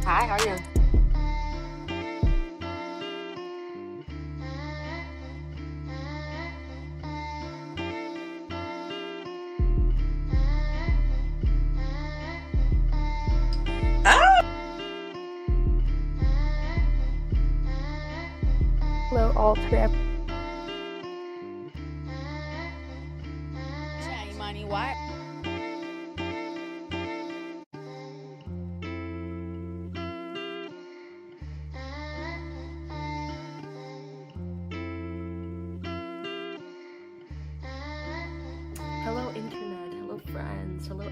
Hi, how are you? Hello all, today Money, why? hello internet, hello friends, hello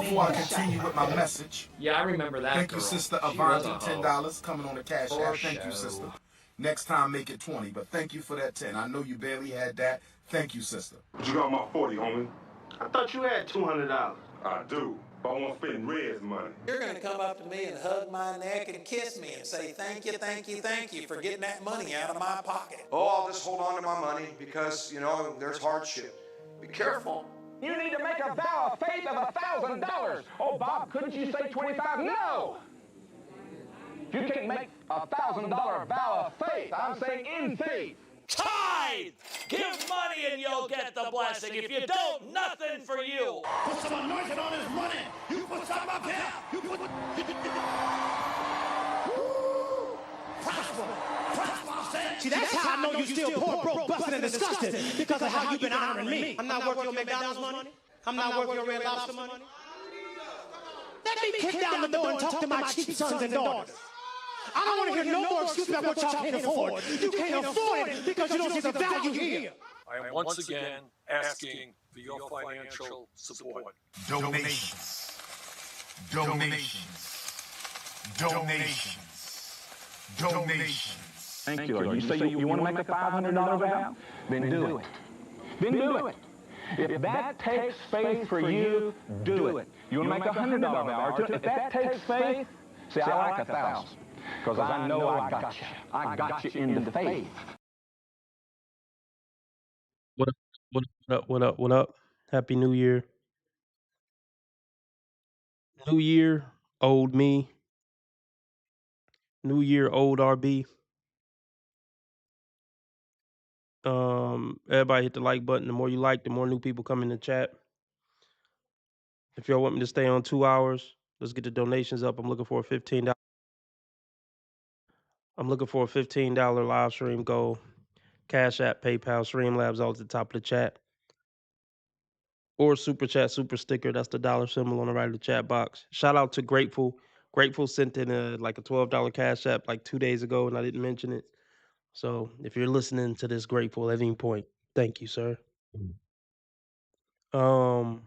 Before I continue with my message, Yeah, I remember that. thank girl. you, Sister She was Avanta, a hoe. $10 coming on the cash For app. Thank you, show. sister. Next time, make it 20, but thank you for that 10. I know you barely had that. Thank you, sister. But you got my 40, homie. I thought you had $200. I do, but I want to spend Red's money. You're going to come up to me and hug my neck and kiss me and say, thank you, thank you, thank you for getting that money out of my pocket. Oh, I'll just hold on to my money because, there's hardship. Be careful. You need to make a vow of faith of $1,000. Oh, Bob, couldn't you say 25? No! You can't make a $1,000 vow of faith. I'm saying in faith. Tithe! Give money and you'll get the blessing. If you don't, nothing for you. Put some anointing on his money. You put something up here. You put... Prosper. See, that's how I know you still poor, broke, busted, and disgusted because of how you've been honoring me. I'm not worth your McDonald's money. I'm not worth your Red Lobster money. Let me kick down the door and talk to my cheap sons and daughters. I don't want to hear no more excuses about what y'all can't afford. You can't afford it because you don't see the value here. I am once again asking for your financial support. Donations. Donations. Donations. Donations. Thank you. You say you want to make a $500 vow? Then do it. Then do it. If that takes faith for you, do it. You want to make a $100 vow? If that takes faith, say, I like 1,000. Because I know I got you. I got you in the faith. What up? What up? What up? What up? Happy New Year. New Year, old me. New Year, old RB. Everybody hit the like button. The more you like, the more new people come in the chat. If y'all want me to stay on 2 hours, let's get the donations up. I'm looking for a $15. I'm looking for a $15 live stream goal. Cash App, PayPal, Streamlabs, all at the top of the chat. Or Super Chat, Super Sticker. That's the dollar symbol on the right of the chat box. Shout out to Grateful. Grateful sent in a $12 Cash App like 2 days ago, and I didn't mention it. So if you're listening to this, Grateful, at any point, thank you, sir. What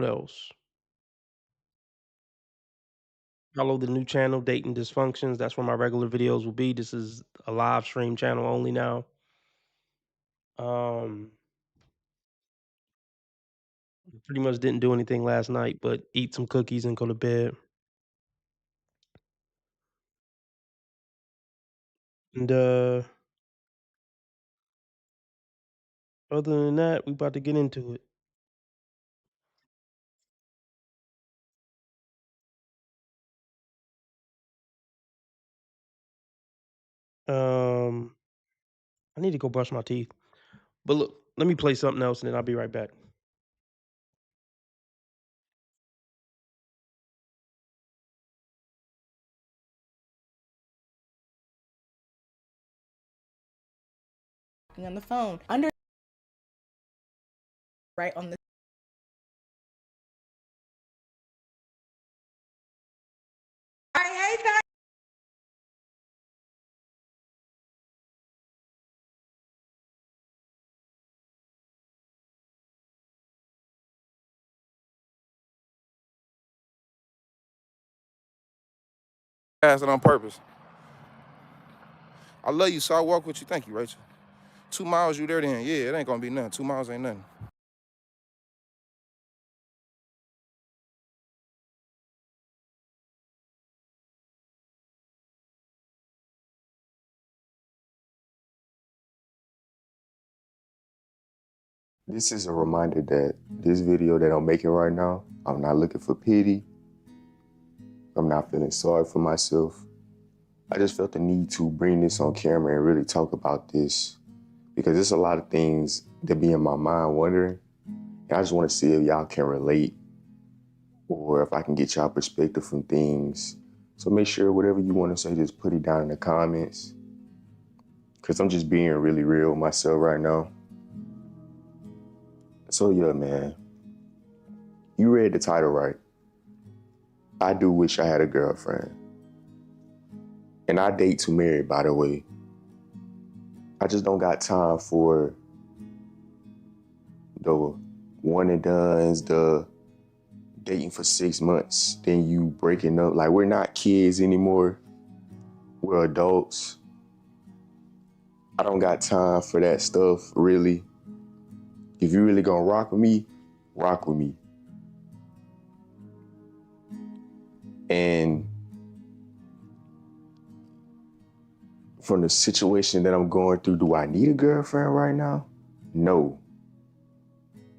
else? Follow the new channel, Dating Dysfunctions. That's where my regular videos will be. This is a live stream channel only now. pretty much didn't do anything last night but eat some cookies and go to bed. And other than that, we about to get into it. I need to go brush my teeth. But look, let me play something else and then I'll be right back. On the phone right on the I hate that. Ask it on purpose. I love you, so I walk with you. Thank you, Rachel. 2 miles, you there then. Yeah, it ain't gonna be nothing. 2 miles ain't nothing. This is a reminder that this video that I'm making right now, I'm not looking for pity. I'm not feeling sorry for myself. I just felt the need to bring this on camera and really talk about this because there's a lot of things that be in my mind wondering. And I just want to see if y'all can relate or if I can get y'all perspective from things. So make sure whatever you want to say, just put it down in the comments because I'm just being really real with myself right now. So yeah, man, you read the title right. I do wish I had a girlfriend. And I date to marry, by the way. I just don't got time for the one and dones, the dating for 6 months, then you breaking up. Like, we're not kids anymore. We're adults. I don't got time for that stuff, really. If you really gonna rock with me, rock with me. And from the situation that I'm going through, do I need a girlfriend right now? No.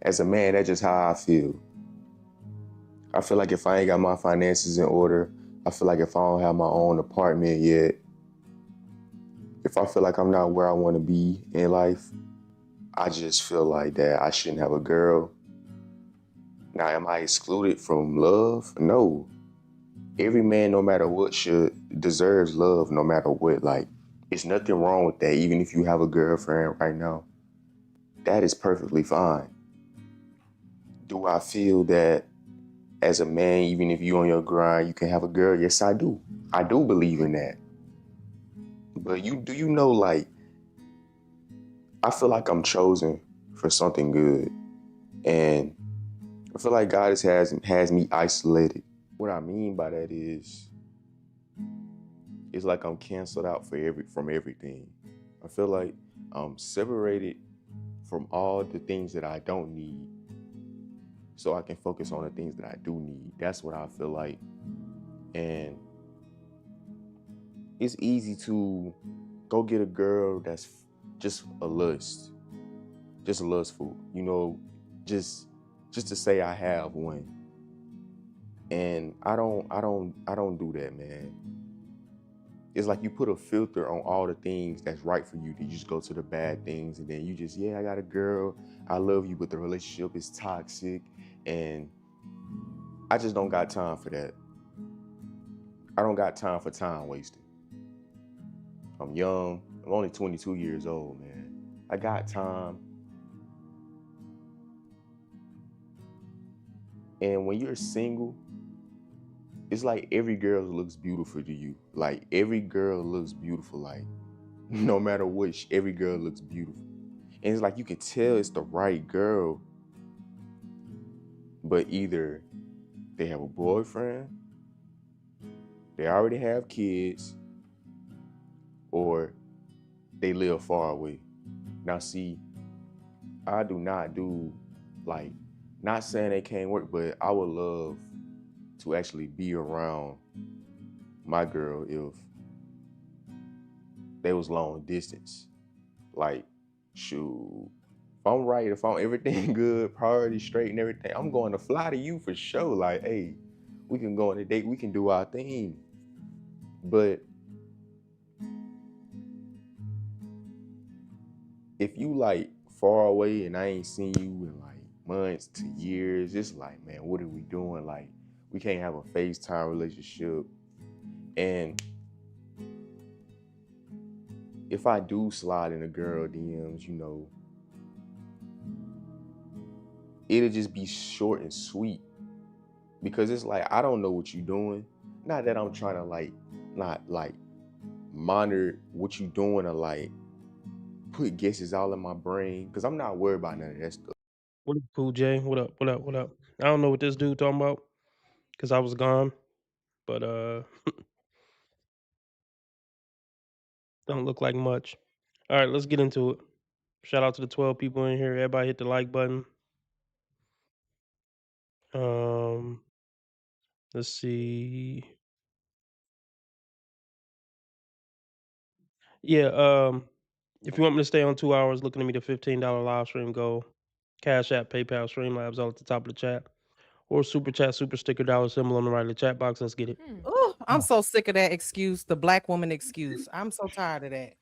As a man, that's just how I feel. I feel like if I ain't got my finances in order, I feel like if I don't have my own apartment yet, if I feel like I'm not where I want to be in life, I just feel like that I shouldn't have a girl. Now, am I excluded from love? No. Every man, no matter what, deserves love no matter what. Like, it's nothing wrong with that, even if you have a girlfriend right now. That is perfectly fine. Do I feel that as a man, even if you on your grind, you can have a girl? Yes, I do. I do believe in that. But do you know, like, I feel like I'm chosen for something good. And I feel like God has me isolated. What I mean by that is, it's like I'm canceled out from everything. I feel like I'm separated from all the things that I don't need so I can focus on the things that I do need. That's what I feel like. And it's easy to go get a girl that's just a lust, just lustful, you know, just to say I have one. And I don't do that, man. It's like you put a filter on all the things that's right for you. You just go to the bad things and then you just, yeah, I got a girl, I love you, but the relationship is toxic. And I just don't got time for that. I don't got time for time wasted. I'm young. I'm only 22 years old, man. I got time. And when you're single, it's like every girl looks beautiful to you. Like, every girl looks beautiful. Like, no matter which, every girl looks beautiful. And it's like you can tell it's the right girl, but either they have a boyfriend, they already have kids, or they live far away. Now see, I do not do like Not saying they can't work, but I would love to actually be around my girl if they was long distance. Like, shoot, if I'm right, if I'm everything good, priority straight and everything, I'm going to fly to you for sure. Like, hey, we can go on a date, we can do our thing. But if you like far away and I ain't seen you in like months to years, it's like, man, what are we doing? Like, we can't have a FaceTime relationship. And if I do slide in a girl DMs, you know, it'll just be short and sweet. Because it's like, I don't know what you're doing. Not that I'm trying to like, not like monitor what you're doing or like put guesses all in my brain. Cause I'm not worried about none of that stuff. What up, Cool J? What up? What up? What up? I don't know what this dude talking about because I was gone, but don't look like much. All right, let's get into it. Shout out to the 12 people in here. Everybody hit the like button. Let's see. Yeah, if you want me to stay on 2 hours, looking at me the $15 live stream go. Cash App, PayPal, Streamlabs all at the top of the chat. Or super chat, super sticker, dollar symbol on the right of the chat box. Let's get it. Oh, I'm so sick of that excuse, the black woman excuse. I'm so tired of that.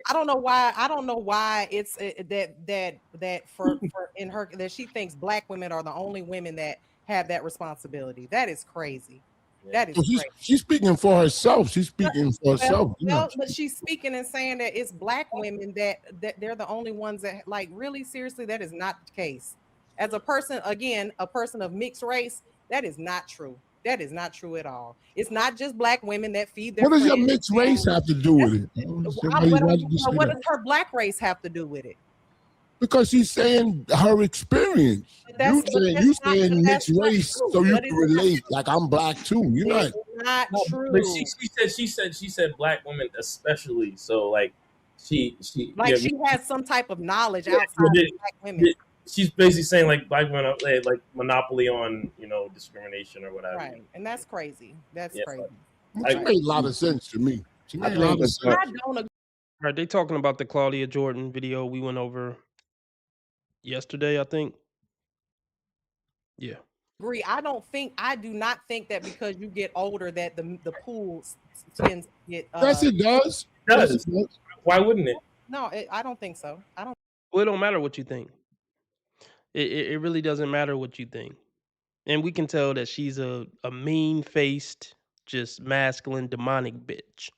I don't know why. I don't know why it's that for in her that she thinks black women are the only women that have that responsibility. That is crazy. That is So crazy. she's speaking for herself. She's speaking for herself. Well, but she's speaking and saying that it's black women that they're the only ones that, like, really seriously, that is not the case. As a person, again, a person of mixed race, that is not true. That is not true at all. It's not just black women that feed their What does your friends. mixed race have to do with it? What does her black race have to do with it? Because she's saying her experience. You saying mixed race, so you can relate. Like, I'm black too. You're not. Not true. But she said black women especially. So like she Like, she has some type of knowledge outside of black women. She's basically saying like black women are like monopoly on, you know, discrimination or whatever. Right, and that's crazy. That's crazy. She made a lot of sense to me. She made a lot of sense. I don't agree. All right, they talking about the Claudia Jordan video we went over yesterday, I think. Yeah. I do not think that because you get older that the pool skins get. Yes, it does. Why wouldn't it? No, I don't think so. I don't. Well, it don't matter what you think. It really doesn't matter what you think. And we can tell that she's a mean-faced, just masculine, demonic bitch.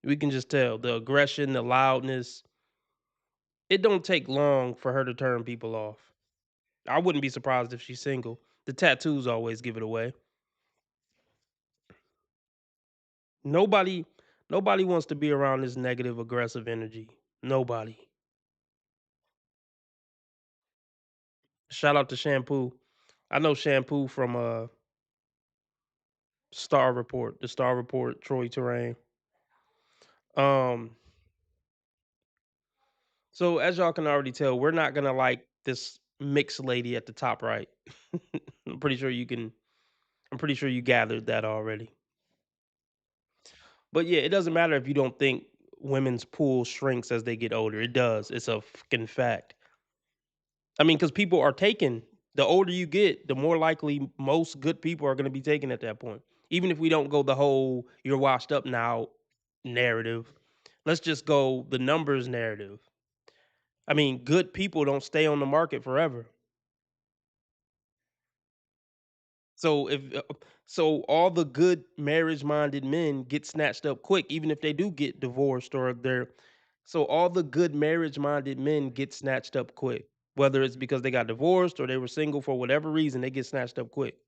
We can just tell the aggression, the loudness. It don't take long for her to turn people off. I wouldn't be surprised if she's single. The tattoos always give it away. Nobody wants to be around this negative, aggressive energy. Nobody. Shout out to Shampoo. I know Shampoo from Star Report, the Star Report, Troy Terrain. So as y'all can already tell, we're not gonna like this mixed lady at the top right. I'm pretty sure you gathered that already. But yeah, it doesn't matter if you don't think women's pool shrinks as they get older. It does. It's a fucking fact. I mean, because people are taken. The older you get, the more likely most good people are going to be taken at that point. Even if we don't go the whole "you're washed up now" narrative, let's just go the numbers narrative. I mean, good people don't stay on the market forever. So so all the good marriage-minded men get snatched up quick, even if they do get divorced or so all the good marriage-minded men get snatched up quick, whether it's because they got divorced or they were single for whatever reason, they get snatched up quick.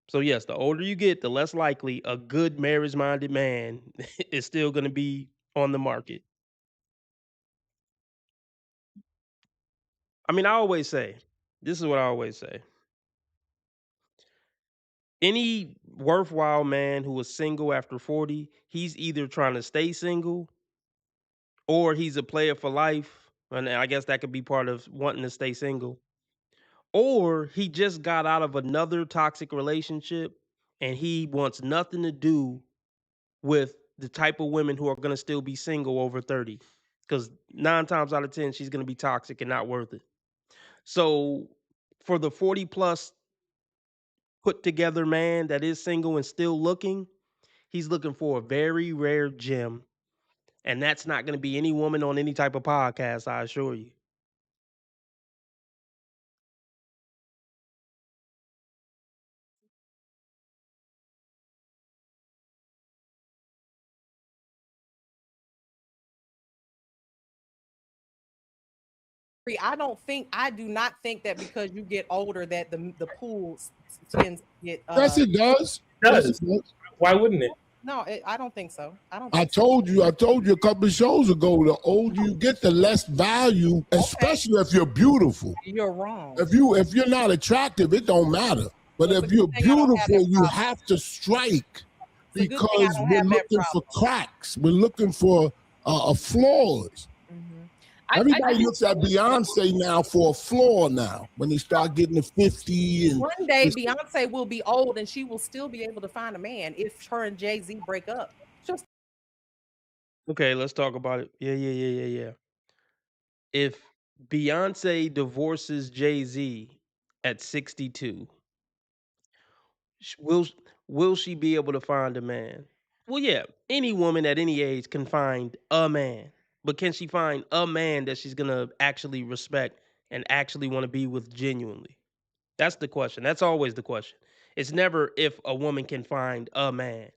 So yes, the older you get, the less likely a good marriage-minded man is still going to be on the market. I mean, this is what I always say. Any worthwhile man who is single after 40, he's either trying to stay single or he's a player for life. And I guess that could be part of wanting to stay single. or he just got out of another toxic relationship and he wants nothing to do with the type of women who are going to still be single over 30. Because 9 times out of 10, she's going to be toxic and not worth it. So for the 40 plus put together man that is single and still looking, he's looking for a very rare gem. And that's not going to be any woman on any type of podcast, I assure you. I do not think that because you get older that the pool tends to get. Yes, it does. Does. Yes, it does. Why wouldn't it? No, I don't think so. I told you a couple of shows ago, the older you get, the less value, especially if you're beautiful. You're wrong. If you're not attractive, it don't matter. But if you're beautiful, you have to strike because we're looking for cracks. We're looking for flaws. Everybody looks at Beyonce now for a flaw now when they start getting to 50. And one day Beyonce will be old and she will still be able to find a man if her and Jay-Z break up. Okay, let's talk about it. Yeah. If Beyonce divorces Jay-Z at 62, will she be able to find a man? Well, yeah, any woman at any age can find a man. But can she find a man that she's going to actually respect and actually want to be with genuinely? That's the question. That's always the question. It's never if a woman can find a man.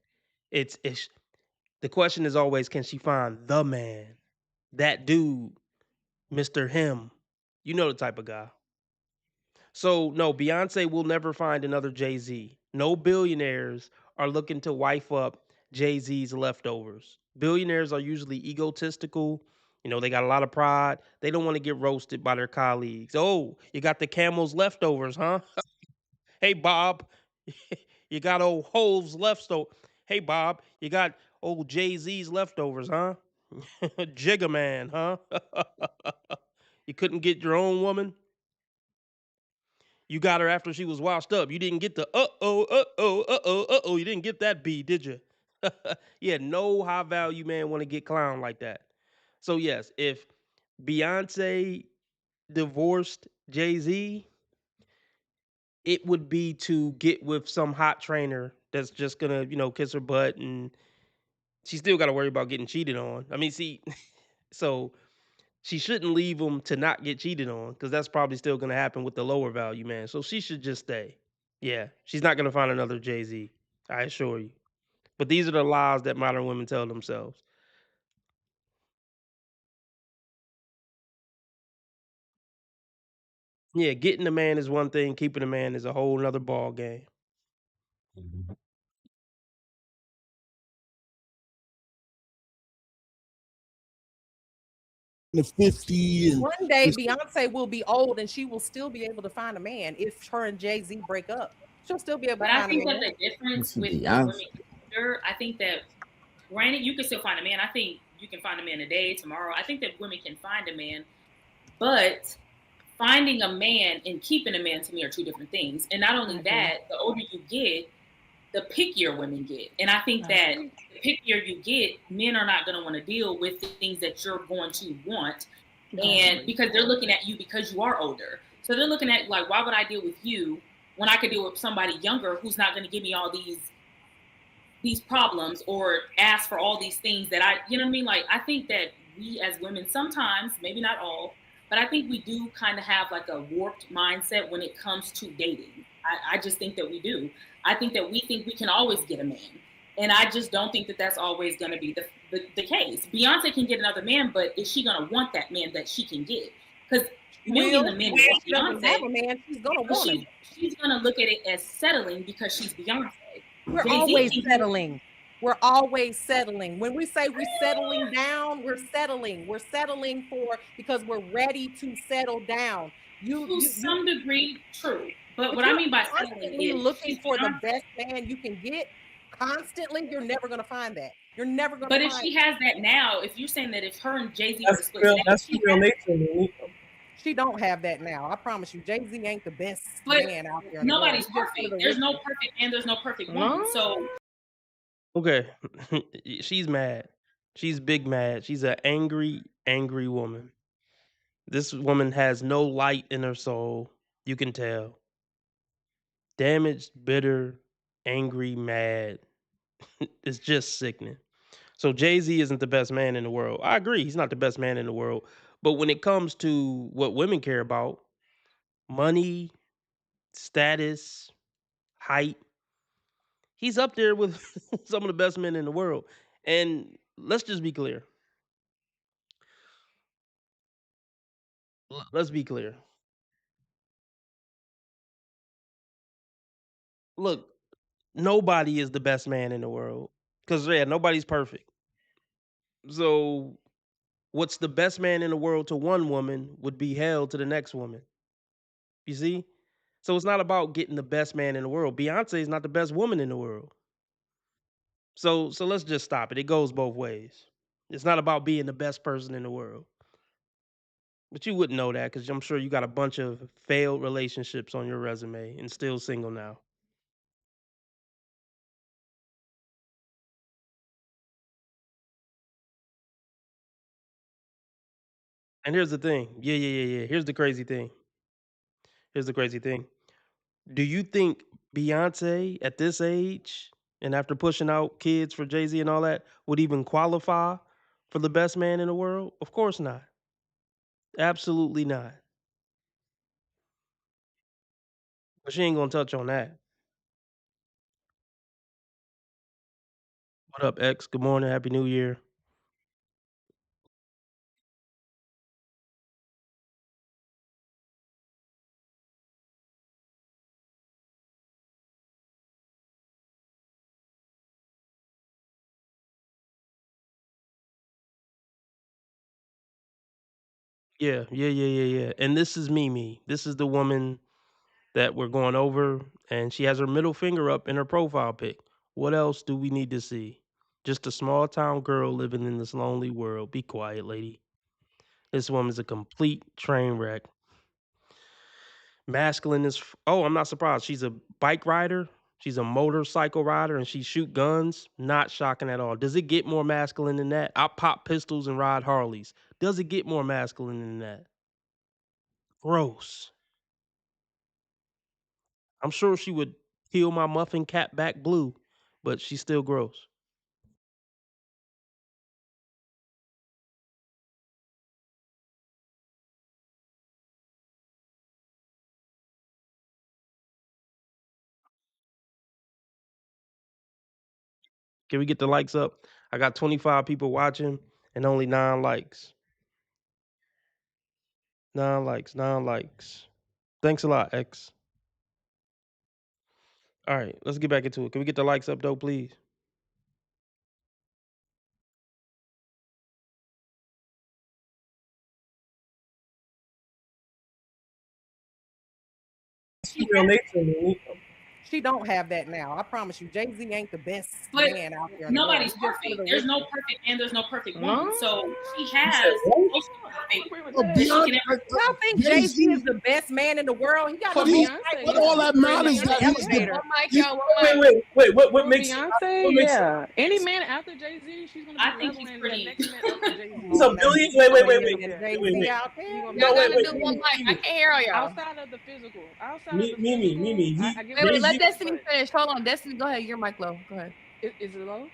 It's the question is always, can she find the man? That dude, Mr. Him. You know the type of guy. So, no, Beyonce will never find another Jay-Z. No billionaires are looking to wife up Jay-Z's leftovers. Billionaires are usually egotistical. You know, they got a lot of pride. They don't want to get roasted by their colleagues. Oh, you got the camel's leftovers, huh? Hey, Bob, you got old Hove's leftovers. Hey, Bob, you got old Jay-Z's leftovers, huh? Jigga Man, huh? You couldn't get your own woman? You got her after she was washed up. You didn't get the you didn't get that B, did you? Yeah, no high value man want to get clowned like that. So yes, if Beyonce divorced Jay-Z, it would be to get with some hot trainer that's just gonna, kiss her butt, and she still got to worry about getting cheated on. I mean, see, so she shouldn't leave him to not get cheated on, because that's probably still going to happen with the lower value man. So she should just stay. Yeah, she's not going to find another Jay-Z, I assure you. But these are the lies that modern women tell themselves. Yeah, getting a man is one thing. Keeping a man is a whole nother ball game. The 50 and one day Beyonce will be old and she will still be able to find a man if her and Jay-Z break up. She'll still be able to find a man. But I think that the difference with women, I think that, granted, you can still find a man. I think you can find a man today, tomorrow. I think that women can find a man, but finding a man and keeping a man to me are two different things. And not only that, the older you get, the pickier women get. And I think that the pickier you get, men are not going to want to deal with the things that you're going to want. And because they're looking at you because you are older. So they're looking at, like, why would I deal with you when I could deal with somebody younger who's not going to give me all these problems or ask for all these things that you know what I mean? Like, I think that we as women sometimes, maybe not all, but I think we do kind of have like a warped mindset when it comes to dating. I just think that we do. I think that we think we can always get a man. And I just don't think that that's always going to be the case. Beyonce can get another man, but is she going to want that man that she can get? Because millions of men want Beyonce. She's going to want him. She's going to look at it as settling because she's Beyonce. We're always settling. We're always settling. When we say we're settling down, we're settling. We're settling because we're ready to settle down. To some degree, true. But what I mean by constantly looking for the best man you can get, constantly, you're never going to find that. You're never going to. But if she has that now, if you're saying that if her and Jay-Z that's the real nature. She don't have that now. I promise you. Jay-Z ain't the best But man out there in the world. nobody's He's just one of perfect. the There's no richest. perfect man. There's no perfect woman. So Okay, she's mad. She's big mad. She's an angry, angry woman. This woman has no light in her soul. You can tell. Damaged, bitter, angry, mad. It's just sickening. So Jay-Z isn't the best man in the world. I agree, he's not the best man in the world. But when it comes to what women care about, money, status, height, he's up there with some of the best men in the world. And let's just be clear. Let's be clear. Look, nobody is the best man in the world because nobody's perfect. So what's the best man in the world to one woman would be hell to the next woman. You see? So it's not about getting the best man in the world. Beyonce is not the best woman in the world. So let's just stop it. It goes both ways. It's not about being the best person in the world. But you wouldn't know that because I'm sure you got a bunch of failed relationships on your resume and still single now. And here's the thing. Yeah. Here's the crazy thing. Do you think Beyonce at this age and after pushing out kids for Jay-Z and all that would even qualify for the best man in the world? Of course not. Absolutely not. But she ain't gonna touch on that. What up, X? Good morning. Happy New Year. Yeah. And this is Mimi. This is the woman that we're going over, and she has her middle finger up in her profile pic. What else do we need to see? Just a small town girl living in this lonely world. Be quiet, lady. This woman's a complete train wreck. Masculine is. Oh, I'm not surprised. She's a bike rider. She's a motorcycle rider, and she shoot guns. Not shocking at all. Does it get more masculine than that? I pop pistols and ride Harleys. Does it get more masculine than that? Gross. I'm sure she would peel my muffin cap back blue, but she's still gross. Can we get the likes up? I got 25 people watching and only 9 likes. 9 likes. Thanks a lot, X. All right, let's get back into it. Can we get the likes up though, please? She don't have that now. I promise you. Jay-Z ain't the best But man out there in the world. nobody's He's just one of perfect. the There's no richest. perfect man. There's no perfect woman. So she has. Y'all think Jay-Z is the best man in the world? He got But the he- most but all that matters that he's the- Wait. What makes Beyonce? what makes- Yeah. Any man after Jay-Z, she's gonna be I think he's leveling pretty. the next man after Jay-Z. He's a billion. Wait. Jay-Z out there. Y'all gotta do one mic. I can't hear all y'all. Outside of the physical. Outside of the Mimi. physical, I give Wait, let Jay-Z Destiny credit. finish. Hold on, Destiny, go ahead. Your mic low. Go ahead. Is it low?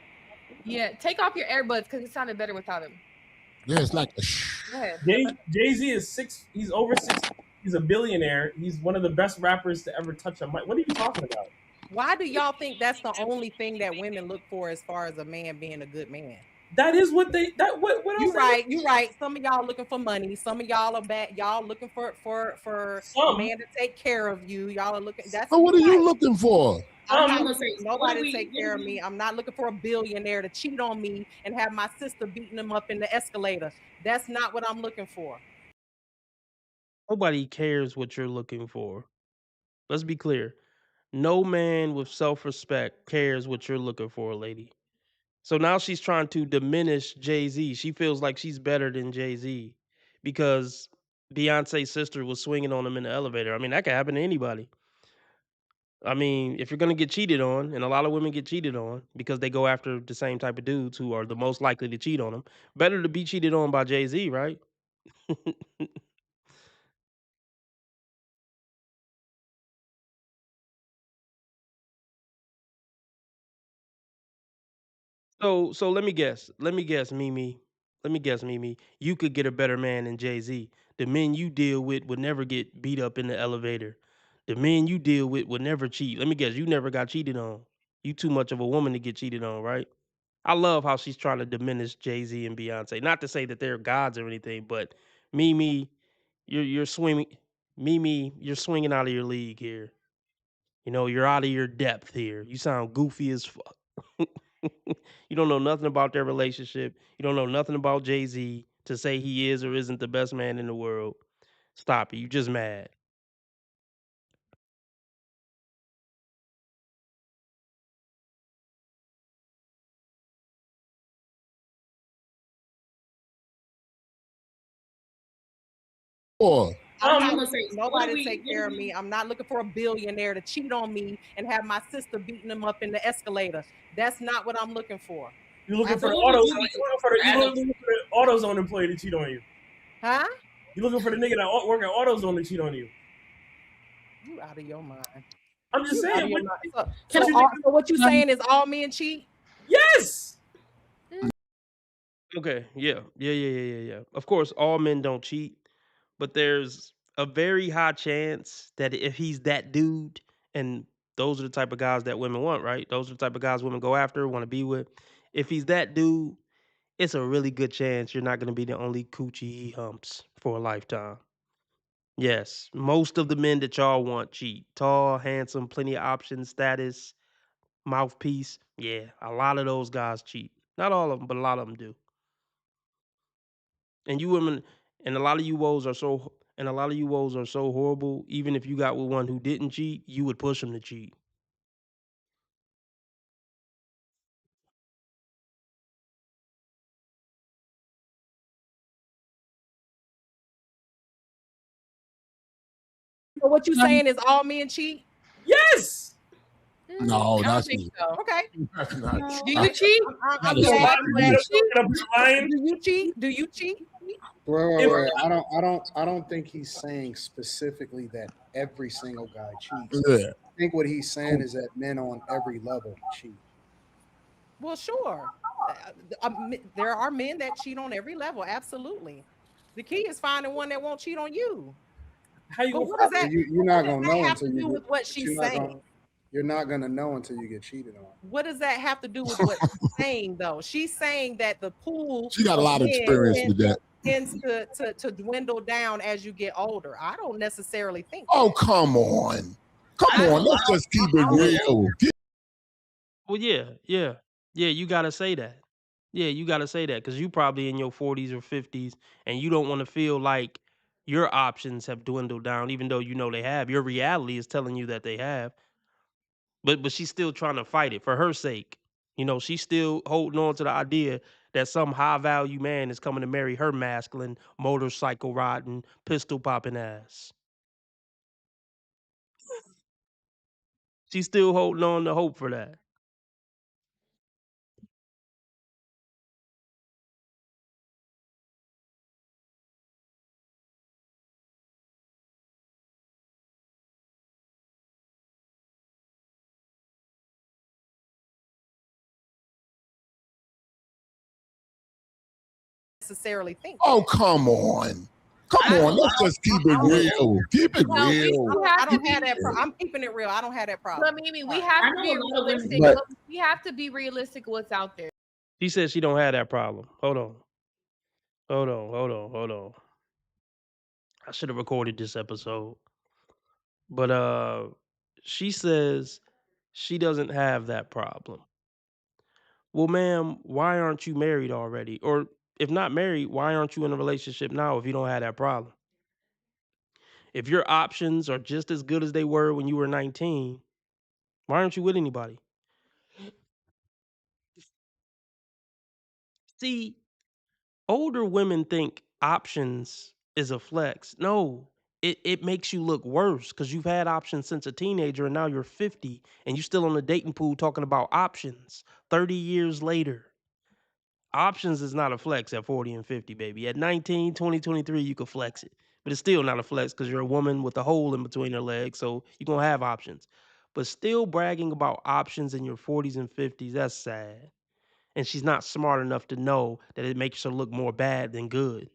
Yeah, take off your earbuds because it sounded better without him. Yeah, it's like a shh. Go ahead. Jay-Z is 6. He's over 6. He's a billionaire. He's one of the best rappers to ever touch a mic. What are you talking about? Why do y'all think that's the only thing that women look for as far as a man being a good man? That is what they. What else? You right. Some of y'all looking for money. Some of y'all are bad. Y'all looking for a man to take care of you. Y'all are looking. That's So what are you looking for? I'm not I'm looking gonna for say, nobody what to do take we- care of me. I'm not looking for a billionaire to cheat on me and have my sister beating him up in the escalator. That's not what I'm looking for. Nobody cares what you're looking for. Let's be clear. No man with self-respect cares what you're looking for, lady. So now she's trying to diminish Jay-Z. She feels like she's better than Jay-Z because Beyonce's sister was swinging on him in the elevator. I mean, that could happen to anybody. I mean, if you're gonna get cheated on, and a lot of women get cheated on because they go after the same type of dudes who are the most likely to cheat on them, better to be cheated on by Jay-Z, right? So let me guess. Mimi. Let me guess, Mimi. You could get a better man than Jay-Z. The men you deal with would never get beat up in the elevator. The men you deal with would never cheat. Let me guess, you never got cheated on. You too much of a woman to get cheated on, right? I love how she's trying to diminish Jay-Z and Beyonce. Not to say that they're gods or anything, but Mimi, you're swinging. Mimi, you're swinging out of your league here. You know, you're out of your depth here. You sound goofy as fuck. You don't know nothing about their relationship. You don't know nothing about Jay-Z to say he is or isn't the best man in the world. Stop it. You just mad. Or I'm not gonna looking say, for what do nobody to we- take what do care of we- me. I'm not looking for a billionaire to cheat on me and have my sister beating him up in the escalator. That's not what I'm looking for. You looking for the Absolutely. AutoZone employee to cheat on you? Huh? You looking for the nigga that work at AutoZone to cheat on you? You out of your mind. I'm just You out of saying. your What, mind. So what you saying is all men cheat? Yes. Okay, yeah. Of course, all men don't cheat, but there's a very high chance that if he's that dude, and those are the type of guys that women want, right? Those are the type of guys women go after, want to be with. If he's that dude, it's a really good chance you're not going to be the only coochie he humps for a lifetime. Yes, most of the men that y'all want cheat. Tall, handsome, plenty of options, status, mouthpiece. Yeah, a lot of those guys cheat. Not all of them, but a lot of them do. And you women, and a lot of you woes are so, and a lot of you woes are so horrible. Even if you got with one who didn't cheat, you would push him to cheat. So what you saying is all men cheat? Yes. no, I don't that's think so. Okay. that's not Do you cheat? Not Do a you fact. cheat? Do you cheat? Wait. I don't think he's saying specifically that every single guy cheats. Yeah. I think what he's saying is that men on every level cheat. Well, sure. There are men that cheat on every level. Absolutely. The key is finding one that won't cheat on you. How you? But what does that? You're not what does gonna that know have until to you do get, with what she's saying? You're not gonna know until you get cheated on. What does that have to do with what she's saying, though? She's saying that the pool. She got a lot of men experience with that. Tends to dwindle down as you get older. I don't necessarily think. Oh, come on. Come on. Let's just keep it real. Well, yeah. You gotta say that. Yeah, you gotta say that because you probably in your 40s or 50s, and you don't want to feel like your options have dwindled down, even though you know they have. Your reality is telling you that they have. But she's still trying to fight it for her sake. You know, she's still holding on to the idea that some high value man is coming to marry her masculine, motorcycle riding, pistol popping ass. She's still holding on to hope for that. Necessarily think. Oh, come on. Come on. Let's just keep it real. Keep it No, real. I don't have that. I'm keeping it real. I don't have that problem. But Mimi, we have to be realistic. But- We have to be realistic with what's out there. She said she don't have that problem. Hold on. I should have recorded this episode. But she says she doesn't have that problem. Well, ma'am, why aren't you married already? Or if not married, why aren't you in a relationship now if you don't have that problem? If your options are just as good as they were when you were 19, why aren't you with anybody? See, older women think options is a flex. No, it makes you look worse because you've had options since a teenager and now you're 50 and you're still on the dating pool talking about options 30 years later. Options is not a flex at 40 and 50, baby. At 19, 20, 23, you can flex it. But it's still not a flex because you're a woman with a hole in between her legs, so you're going to have options. But still bragging about options in your 40s and 50s, that's sad. And she's not smart enough to know that it makes her look more bad than good.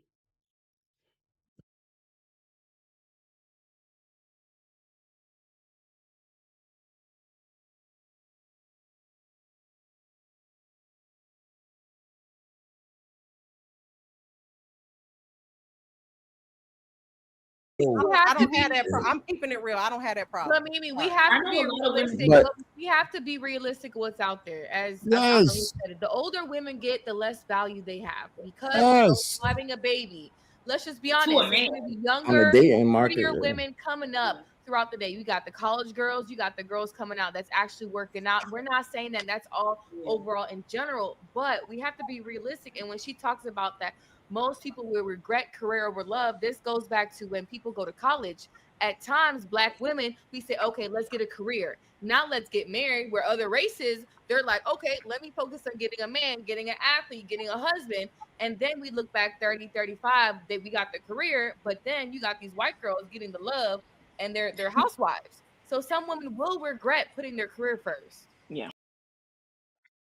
I don't have that. I'm keeping it real. I don't have that problem. But Mimi, we have I to know be a lot of women- realistic. But- We have to be realistic what's out there. As Yes. said it, the older women get, the less value they have because Yes. of having a baby. Let's just be To a honest. There's man. gonna be On younger, the dating market, prettier yeah. women coming up throughout the day. You got the college girls, you got the girls coming out that's actually working out. We're not saying that that's all overall in general, but we have to be realistic. And when she talks about that, most people will regret career over love. This goes back to when people go to college. At times, Black women, we say, okay, let's get a career. Now let's get married. Where other races, they're like, okay, let me focus on getting a man, getting an athlete, getting a husband. And then we look back 30, 35, that we got the career, but then you got these white girls getting the love and they're housewives. So some women will regret putting their career first. Yeah.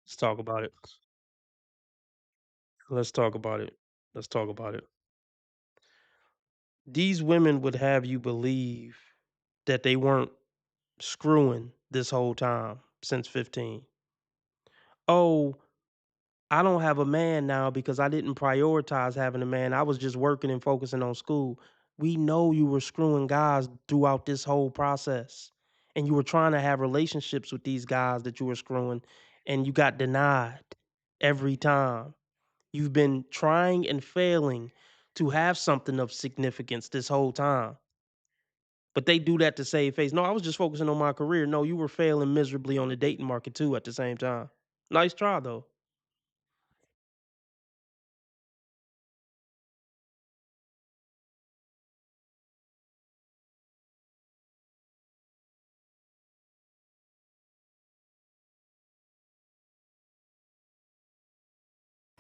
Let's talk about it. Let's talk about it. Let's talk about it. These women would have you believe that they weren't screwing this whole time since 15. Oh, I don't have a man now because I didn't prioritize having a man. I was just working and focusing on school. We know you were screwing guys throughout this whole process. And you were trying to have relationships with these guys that you were screwing, and you got denied every time. You've been trying and failing to have something of significance this whole time. But they do that to save face. No, I was just focusing on my career. No, you were failing miserably on the dating market too at the same time. Nice try though.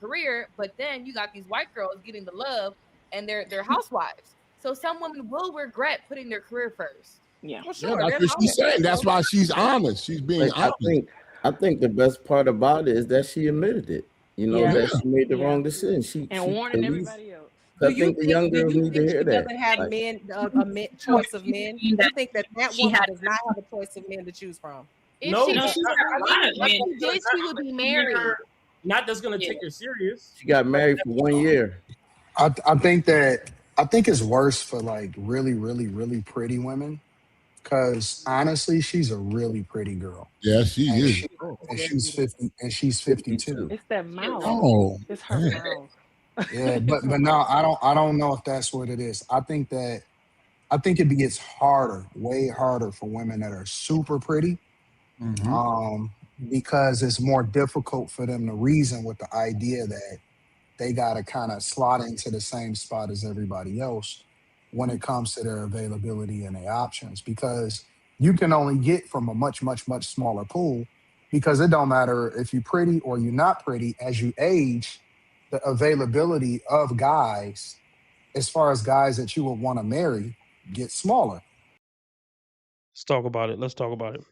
Career, but then you got these white girls getting the love and they're housewives. So some women will regret putting their career first. Yeah. Well, Yeah, sure. that's there's what she's saying. That's always- why she's honest. She's being Like, honest. I think the best part about it is that she admitted it. You know, Yeah. that she made the Yeah. wrong decision. She And she warning at least- everybody else. Do I you think the young do girls you need to think hear she that. doesn't have Like, choice of men? You think that She woman had- does not have a choice of men to choose from? If No, she, no, she's got a lot of if men. she did, she would be married. Not that's gonna Yeah. take her serious. she got married for 1 year. I think it's worse for like really, really, really pretty women. Cause honestly, she's a really pretty girl. Yeah, she And, is. she, and she's 50 and she's 52. It's that mouth. Oh, It's her man. mouth. Yeah, but no, I don't know if that's what it is. I think it gets harder, way harder for women that are super pretty. Mhm. Because it's more difficult for them to reason with the idea that they got to kind of slot into the same spot as everybody else when it comes to their availability and their options. Because you can only get from a much, much, much smaller pool. Because it don't matter if you're pretty or you're not pretty. As you age, the availability of guys, as far as guys that you would want to marry, gets smaller. Let's talk about it. Let's talk about it.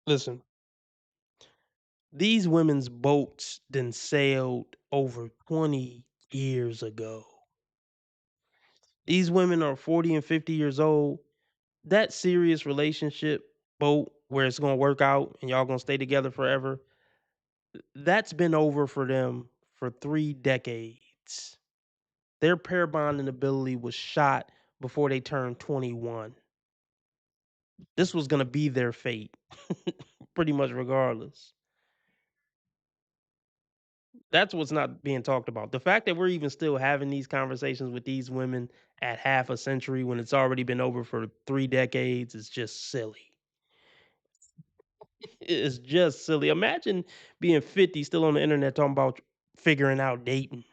Listen, these women's boats then sailed over 20 years ago. These women are 40 and 50 years old. That serious relationship boat where it's gonna work out and y'all gonna stay together forever, that's been over for them for 3 decades. Their pair bonding ability was shot before they turned 21. This was gonna be their fate, pretty much regardless. That's what's not being talked about. The fact that we're even still having these conversations with these women at half a century when it's already been over for 3 decades is just silly. It's just silly. Imagine being 50 still on the internet talking about figuring out dating.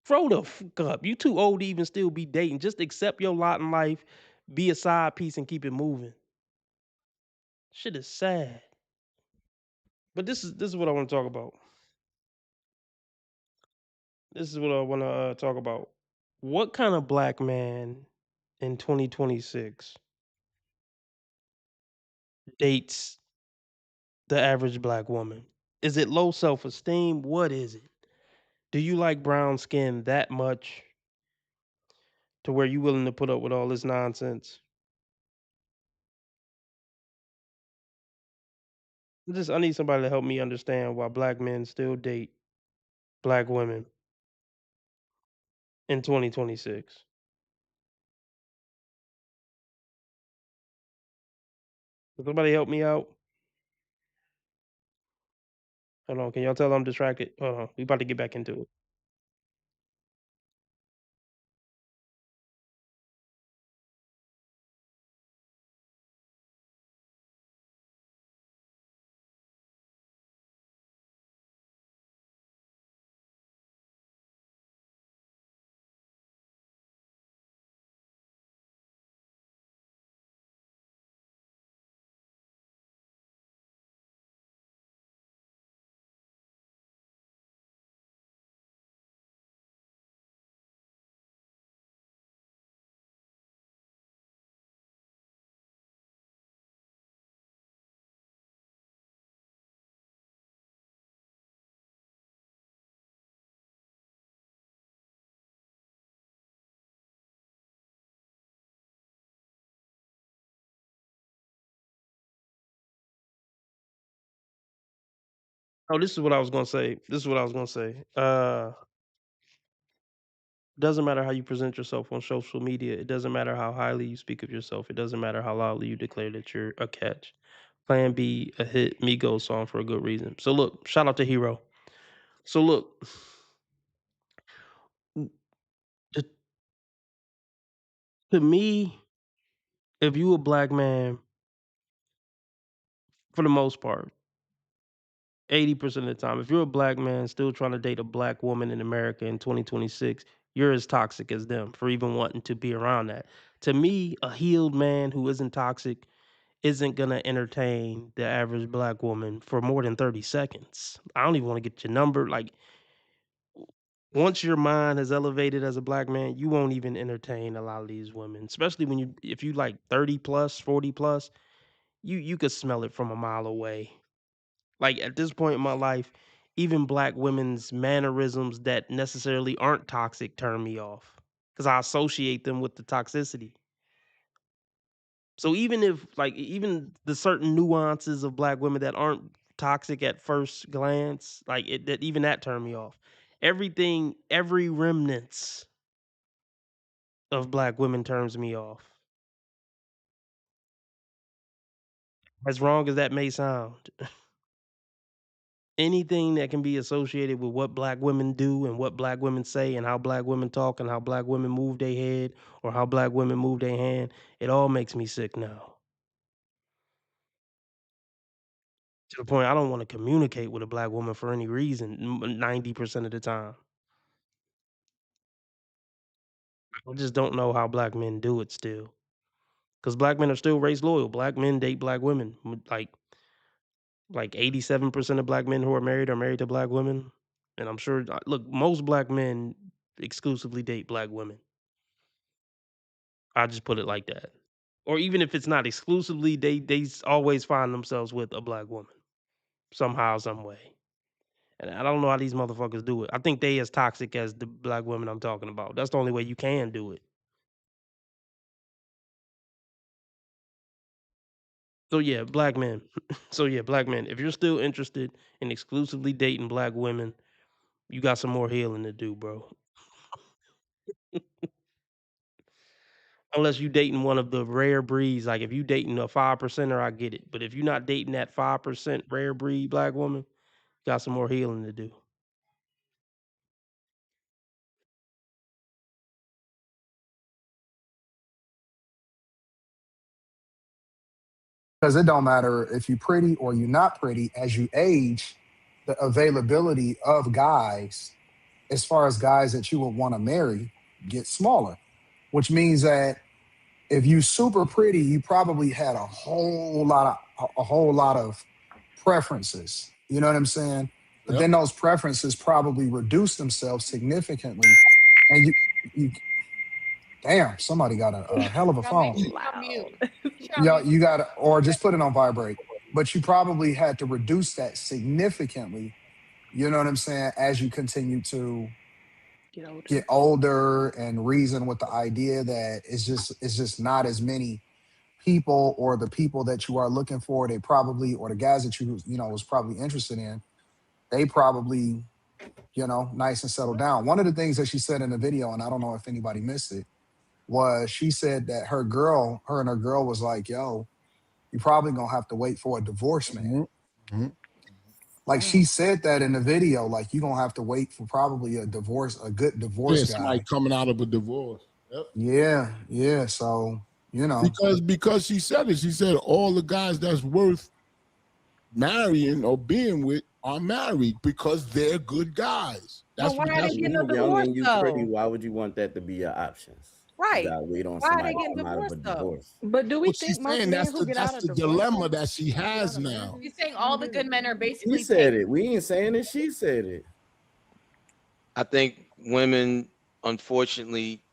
Grow the fuck up. You too old to even still be dating. Just accept your lot in life, be a side piece, and keep it moving. Shit is sad. But this is what I want to talk about. This is what I want to talk about. What kind of black man in 2026 dates the average black woman? Is it low self-esteem? What is it? Do you like brown skin that much to where you willing to put up with all this nonsense? I need somebody to help me understand why black men still date black women in 2026. Can somebody help me out? Hold on, can y'all tell I'm distracted? Hold on, we about to get back into it. Oh, this is what I was gonna say. Doesn't matter how you present yourself on social media. It doesn't matter how highly you speak of yourself. It doesn't matter how loudly you declare that you're a catch. Plan B, a hit Migos song for a good reason. So look, shout out to Hero. So look, to me, if you a black man, for the most part, 80% of the time, if you're a black man still trying to date a black woman in America in 2026, you're as toxic as them for even wanting to be around that. To me, a healed man who isn't toxic isn't gonna entertain the average black woman for more than 30 seconds. I don't even want to get your number. Like, once your mind is elevated as a black man, you won't even entertain a lot of these women, especially if you like 30 plus, 40 plus, you could smell it from a mile away. Like, at this point in my life, even black women's mannerisms that necessarily aren't toxic turn me off because I associate them with the toxicity. So even the certain nuances of black women that aren't toxic at first glance, even that turned me off. Every remnants of black women turns me off. As wrong as that may sound. Anything that can be associated with what black women do and what black women say and how black women talk and how black women move their head or how black women move their hand, it all makes me sick now. To the point I don't want to communicate with a black woman for any reason 90% of the time. I just don't know how black men do it still. Because black men are still race loyal. Black men date black women. Like 87% of black men who are married to black women. And I'm sure, look, most black men exclusively date black women. I just put it like that. Or even if it's not exclusively, they always find themselves with a black woman. Somehow, some way. And I don't know how these motherfuckers do it. I think they as toxic as the black women I'm talking about. That's the only way you can do it. So yeah, black men. Black men. If you're still interested in exclusively dating black women, you got some more healing to do, bro. Unless you dating one of the rare breeds. Like if you dating a 5%er, I get it. But if you're not dating that 5% rare breed black woman, you got some more healing to do. Because it don't matter if you're pretty or you're not pretty. As you age, the availability of guys as far as guys that you would want to marry get smaller, which means that if you super pretty, you probably had a whole lot of preferences. You know what I'm saying? But Yep. then those preferences probably reduce themselves significantly, and you damn, somebody got a hell of a phone. Yeah, you got to, or just put it on vibrate. But you probably had to reduce that significantly. You know what I'm saying? As you continue to get older and reason with the idea that it's just not as many people, or the people that you are looking for, they probably, or the guys that you was probably interested in, they probably, nice and settled down. One of the things that she said in the video, and I don't know if anybody missed it, was she said that her and her girl was like, yo, you're probably gonna have to wait for a divorce, man. Mm-hmm. Like she said that in the video, like you're gonna have to wait for probably a good divorce guy. Somebody coming out of a divorce. Yep. Yeah. So, Because she said it. She said all the guys that's worth marrying or being with are married because they're good guys. That's Well, why are they getting a Young divorce and you though? pretty. Why would you want that to be your options? Right. You gotta wait on Why are they somebody getting come out of a divorced though? divorce. But do we Well, think she's most saying men that's who the get out that's of the divorce? dilemma that she has now. She's saying all the good men are She basically said it. We ain't saying it. She said it. I think women, unfortunately,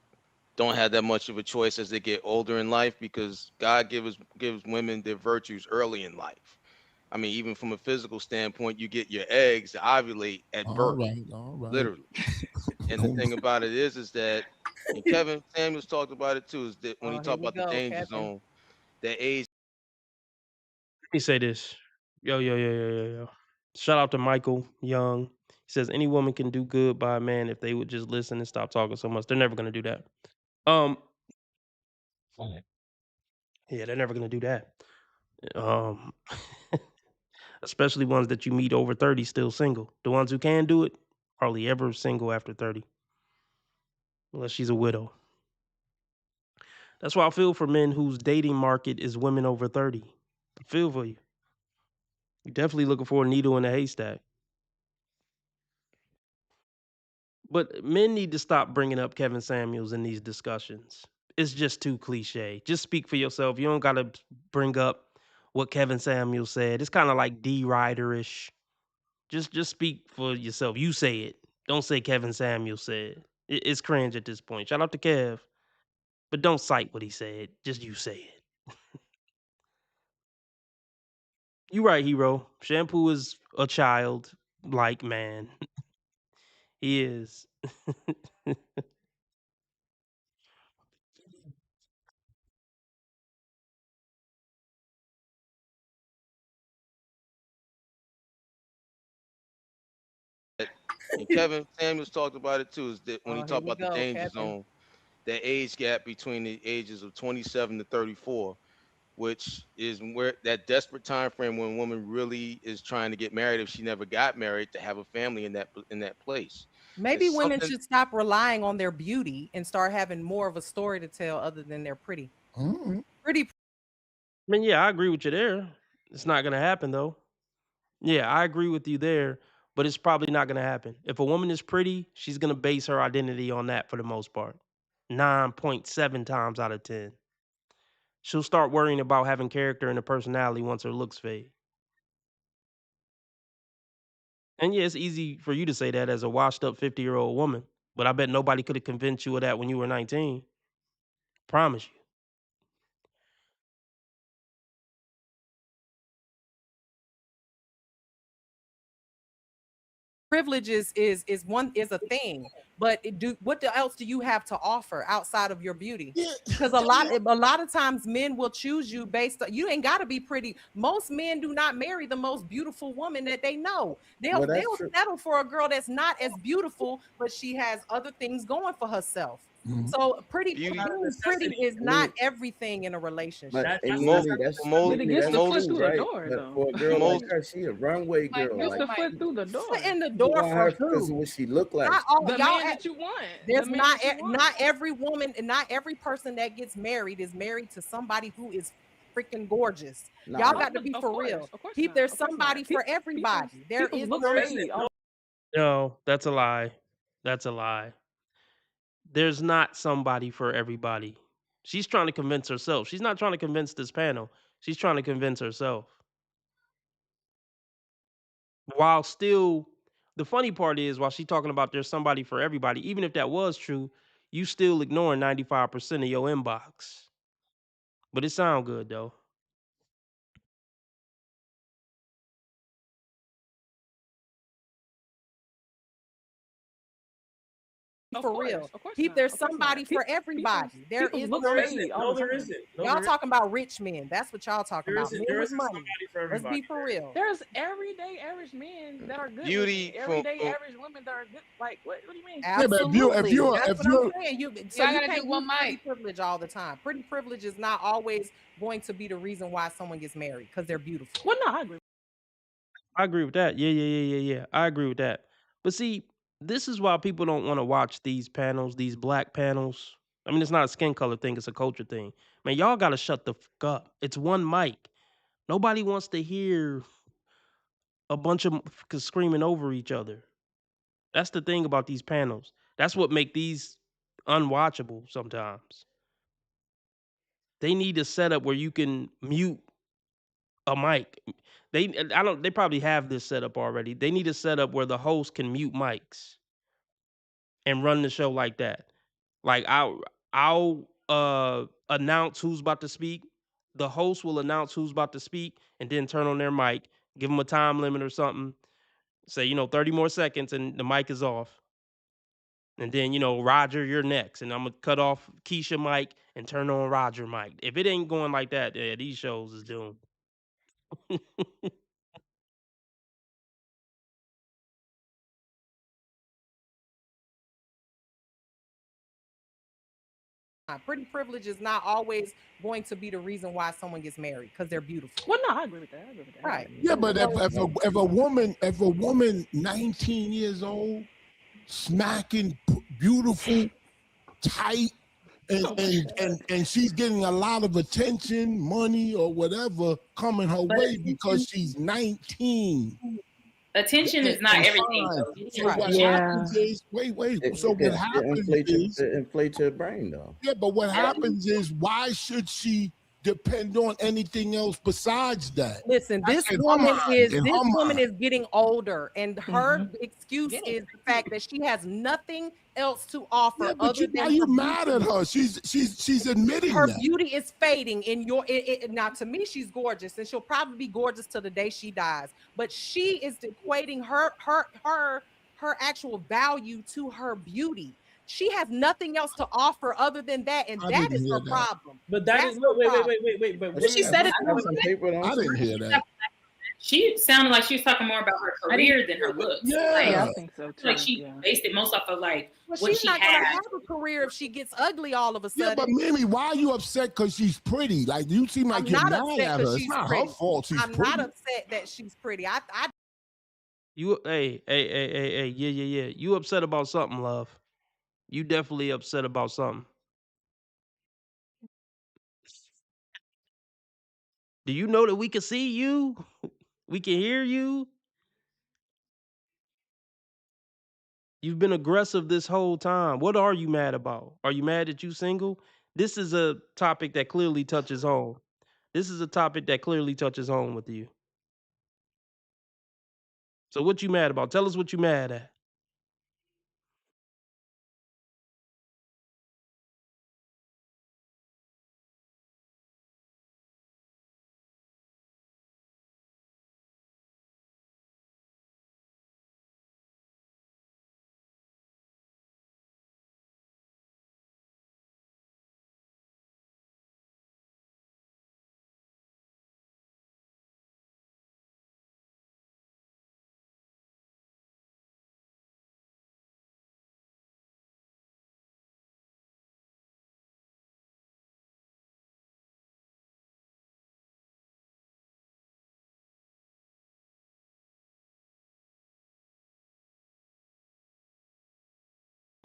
don't have that much of a choice as they get older in life, because God gives women their virtues early in life. I mean, even from a physical standpoint, you get your eggs to ovulate at birth, All right. literally. And the thing about it is that, and Kevin Samuels talked about it too, is that when he talked about the danger zone, that age. Let me say this. Yo. Shout out to Michael Young. He says any woman can do good by a man if they would just listen and stop talking so much. They're never gonna do that. Yeah, they're never gonna do that. Especially ones that you meet over 30 still single. The ones who can do it, hardly ever single after 30. Unless she's a widow. That's why I feel for men whose dating market is women over 30. I feel for you. You're definitely looking for a needle in a haystack. But men need to stop bringing up Kevin Samuels in these discussions. It's just too cliche. Just speak for yourself. You don't got to bring up what Kevin Samuels said. It's kind of like D. Ryder-ish. Just speak for yourself. You say it. Don't say Kevin Samuels said. It's cringe at this point. Shout out to Kev. But don't cite what he said. Just you say it. You right, hero. Shampoo is a child-like man. He is. And Kevin Samuels talked about it too, is that when he Here talked we about the go, danger Kevin. zone, that age gap between the ages of 27 to 34, which is where that desperate time frame when a woman really is trying to get married, if she never got married, to have a family in that place. Maybe It's women something- should stop relying on their beauty and start having more of a story to tell other than they're pretty. Pretty. I mean, yeah, I agree with you there. It's not gonna happen though. Yeah, I agree with you there, but it's probably not gonna happen. If a woman is pretty, she's gonna base her identity on that for the most part. 9.7 times out of 10. She'll start worrying about having character and a personality once her looks fade. And yeah, it's easy for you to say that as a washed up 50-year-old woman, but I bet nobody could have convinced you of that when you were 19. Promise you. Privilege is a thing, but what else do you have to offer outside of your beauty? Because a lot of times men will choose you based on, you ain't got to be pretty. Most men do not marry the most beautiful woman that they know. They'll settle for a girl that's not as beautiful, but she has other things going for herself. So being pretty is not everything in a relationship. But It gets the foot through the door, though. For a girl like her, she a runway girl. Gets the foot through the door. Foot in the door for because of what she look like. The man that you want. There's The man not that you want. not every woman and not every person that gets married is married to somebody who is freaking gorgeous. Nah. Y'all got to be Of for course, real. of course There's not, of course somebody not. for everybody. There People is look no crazy. limit. No, that's a lie. That's a lie. There's not somebody for everybody. She's trying to convince herself. She's not trying to convince this panel. She's trying to convince herself. While still, the funny part is, while she's talking about there's somebody for everybody, even if that was true, you still ignoring 95% of your inbox. But it sound good though. For real. Of course not. There's Of course somebody not. for everybody. There people is look no shady all the there time. isn't. No, y'all there talking about rich men. That's what y'all talking There about. isn't- Men there with isn't money. somebody for Let's be everybody. for real. There's everyday average men that are good. Beauty looking. for- Everyday for- average women that are good. Like what do you mean? Yeah, but Absolutely. if you're That's what I'm saying. So I you gotta can't do one use pretty mic. privilege all the time. Pretty privilege is not always going to be the reason why someone gets married because they're beautiful. Well, no, I agree. I agree with that. Yeah. I agree with that. But see, this is why people don't want to watch these panels, these black panels. I mean, it's not a skin color thing, it's a culture thing. Man, y'all gotta shut the fuck up. It's one mic. Nobody wants to hear a bunch of motherfuckers screaming over each other. That's the thing about these panels. That's what make these unwatchable sometimes. They need a setup where you can mute a mic. They probably have this setup already. They need a setup where the host can mute mics and run the show like that. Like I'll announce who's about to speak. The host will announce who's about to speak and then turn on their mic, give them a time limit or something. Say, 30 more seconds and the mic is off. And then, Roger, you're next. And I'm gonna cut off Keisha mic and turn on Roger mic. If it ain't going like that, yeah, these shows is doomed. Pretty privilege is not always going to be the reason why someone gets married because they're beautiful. Well, no, I agree with that. Right. Yeah, but if a woman 19 years old, smacking, beautiful, tight, and she's getting a lot of attention, money, or whatever coming her way because she's 19. Attention is not everything. Though. So what happens is, wait. So what happens is, it inflates your brain, though. yeah, but what happens is, why should she depend on anything else besides that? Listen, That's this in her woman mind, is in her mind. getting older, and her excuse is the fact that she has nothing else to offer Yeah, but other why than you her mad at beauty. her? She's admitting Her that. beauty is fading in now to me she's gorgeous, and she'll probably be gorgeous till the day she dies, but she is equating her actual value to her beauty. She has nothing else to offer other than that, and I that didn't is hear her that. problem. But that That's is her problem. wait. But She said it. I didn't hear that. She sounded like she was talking more about her career than her looks. Yeah. I think so too. Like she based it most off of like Well, what she's she not gonna had. have a career if she gets ugly all of a Yeah, but sudden. Mimi, why are you upset because she's pretty? Like, you seem like I'm you're not mad upset at her. because It's she's not pretty. her fault she's I'm pretty. not upset that she's pretty. I You hey, yeah. You upset about something, love. You definitely upset about something. Do you know that we can see you? We can hear you? You've been aggressive this whole time. What are you mad about? Are you mad that you single? This is a topic that clearly touches home. This is a topic that clearly touches home with you. So what you mad about? Tell us what you mad at.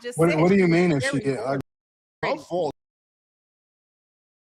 just What said do she you was mean if she very get ugly? Her fault.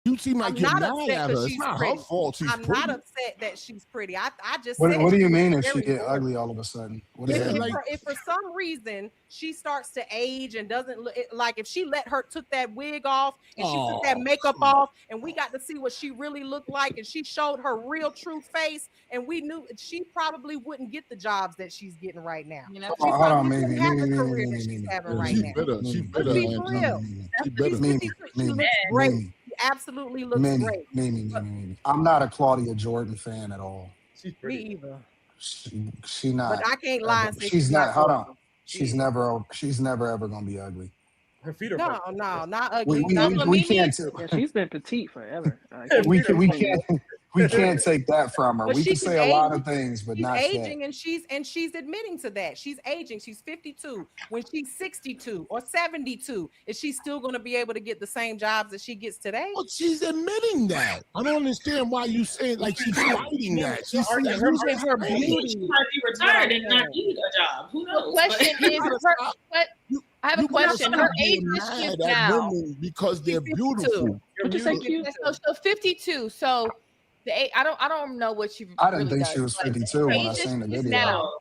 You seem like I'm you're not mad upset at because her. It's she's not her pretty. fault she's I'm pretty. not upset that she's pretty. I just What said do she you looks mean if she very get good. ugly all of a sudden? What does Yeah, that If, mean? like if for some reason she starts to age and doesn't look like, if she took that wig off and she took that oh, makeup off and we got to see what she really looked like and she showed her real true face and we knew she probably wouldn't get the jobs that she's getting right now. You know, She Hold on, probably Mimi, wouldn't have Mimi, the Mimi, career Mimi, that she's Mimi, having Mimi, right she now. bitter. She Mimi, Let's bitter, be Mimi, for Angela. real. Mimi, She She's bitter. Mimi, 52. She Mimi, looks Mimi, great. Mimi, She absolutely looks Mimi, great. Mimi, But Mimi, Mimi. I'm not a Claudia Jordan fan at all. She's me pretty. either. She not But I can't lie ever. and say She's she's not. not Hold gorgeous. on. She She's is. never ever gonna be ugly. Her feet are No, perfect. no, not We ugly. we No, we, but we Mimi, can't Yeah, she's been petite forever. Her we feet are can we perfect. can't we can't take that from her. but We can she's say a lot aging. of things, but She's not that. aging, and she's admitting to that. She's aging. She's 52. When she's 62 or 72, is she still going to be able to get the same jobs that she gets today? Well, she's admitting that. I don't understand why you say it like she's fighting that. She's Her using argument- her She age. might be retired and not need a job. Who the knows? question But- is, gotta her, stop. what, I have a You gotta question. stop Her being age is she is mad at now. women because they're 52. beautiful. You're What'd you say, beautiful. Q? So 52. So I don't know what she I didn't really think does. she was but 52 her when I age is seen the she's video. now.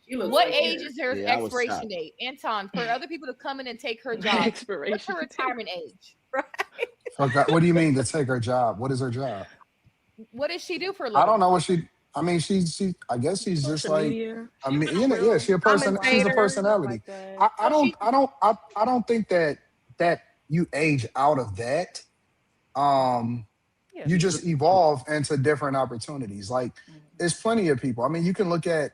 She looks What like age her. is her Yeah, I was expiration shocked. date? Anton, for other people to come in and take her job, what's Expiration her date. retirement age? Okay, what do you mean to take her job? What is her job? What does she do for a I living? don't know what she. I mean, she. I guess she's just Social like. media. I mean, you know, yeah, she's a person. She's a Commentator. personality. Like that. I don't think that you age out of that. Yeah, You she's just evolve into different opportunities. Like, there's plenty of people. I mean, you can look at.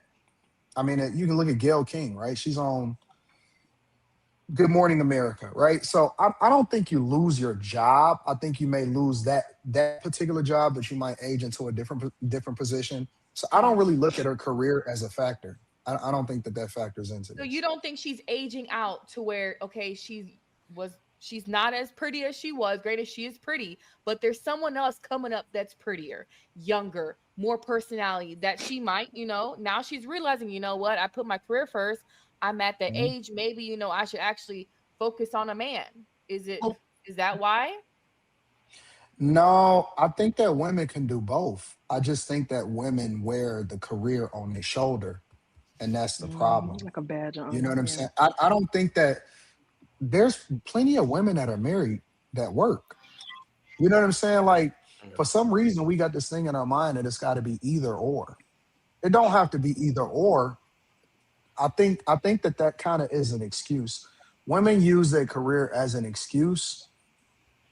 I mean, you can look at Gayle King, right? She's on Good Morning America, right? So I don't think you lose your job. I think you may lose that particular job, but you might age into a different position. So I don't really look at her career as a factor. I don't think that factors into So this. you don't think she's aging out to where, okay, she's not as pretty as she was, great as she is pretty, but there's someone else coming up that's prettier, younger, more personality that she might, now she's realizing, you know what, I put my career first. I'm at the age, maybe, I should actually focus on a man. Is that why? No, I think that women can do both. I just think that women wear the career on their shoulder, and that's the problem. Like a badge on. You know what I'm yeah. saying? I don't think that there's plenty of women that are married that work. You know what I'm saying? Like, for some reason, we got this thing in our mind that it's got to be either or. It don't have to be either or. I think that kind of is an excuse. Women use their career as an excuse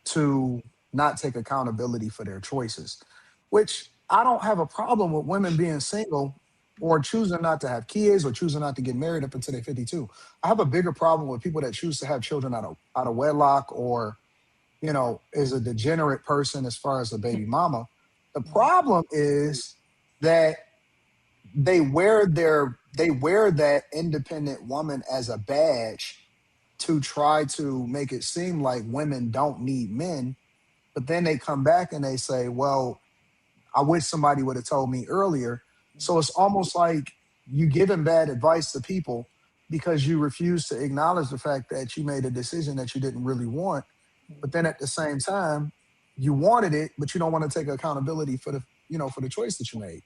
to not take accountability for their choices, which I don't have a problem with women being single or choosing not to have kids or choosing not to get married up until they're 52. I have a bigger problem with people that choose to have children out of wedlock or, is a degenerate person as far as a baby mama. The problem is that they wear that independent woman as a badge to try to make it seem like women don't need men. But then they come back and they say, well, I wish somebody would have told me earlier. So it's almost like you giving bad advice to people because you refuse to acknowledge the fact that you made a decision that you didn't really want. But then at the same time, you wanted it, but you don't want to take accountability for the choice that you made.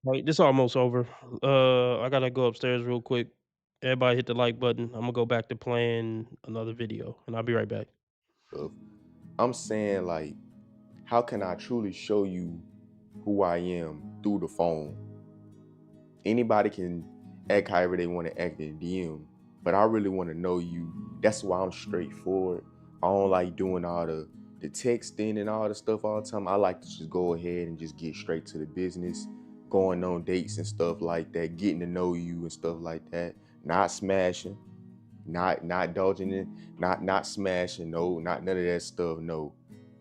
Right, this almost over. I gotta go upstairs real quick. Everybody hit the like button. I'm gonna go back to playing another video, and I'll be right back. I'm saying, like, how can I truly show you who I am through the phone? Anybody can act however they want to act in DM, but I really want to know you. That's why I'm straightforward. I don't like doing all the texting and all the stuff all the time. I like to just go ahead and just get straight to the business, going on dates and stuff like that, getting to know you and stuff like that. Not smashing, not dodging it, not smashing, no, not none of that stuff, no.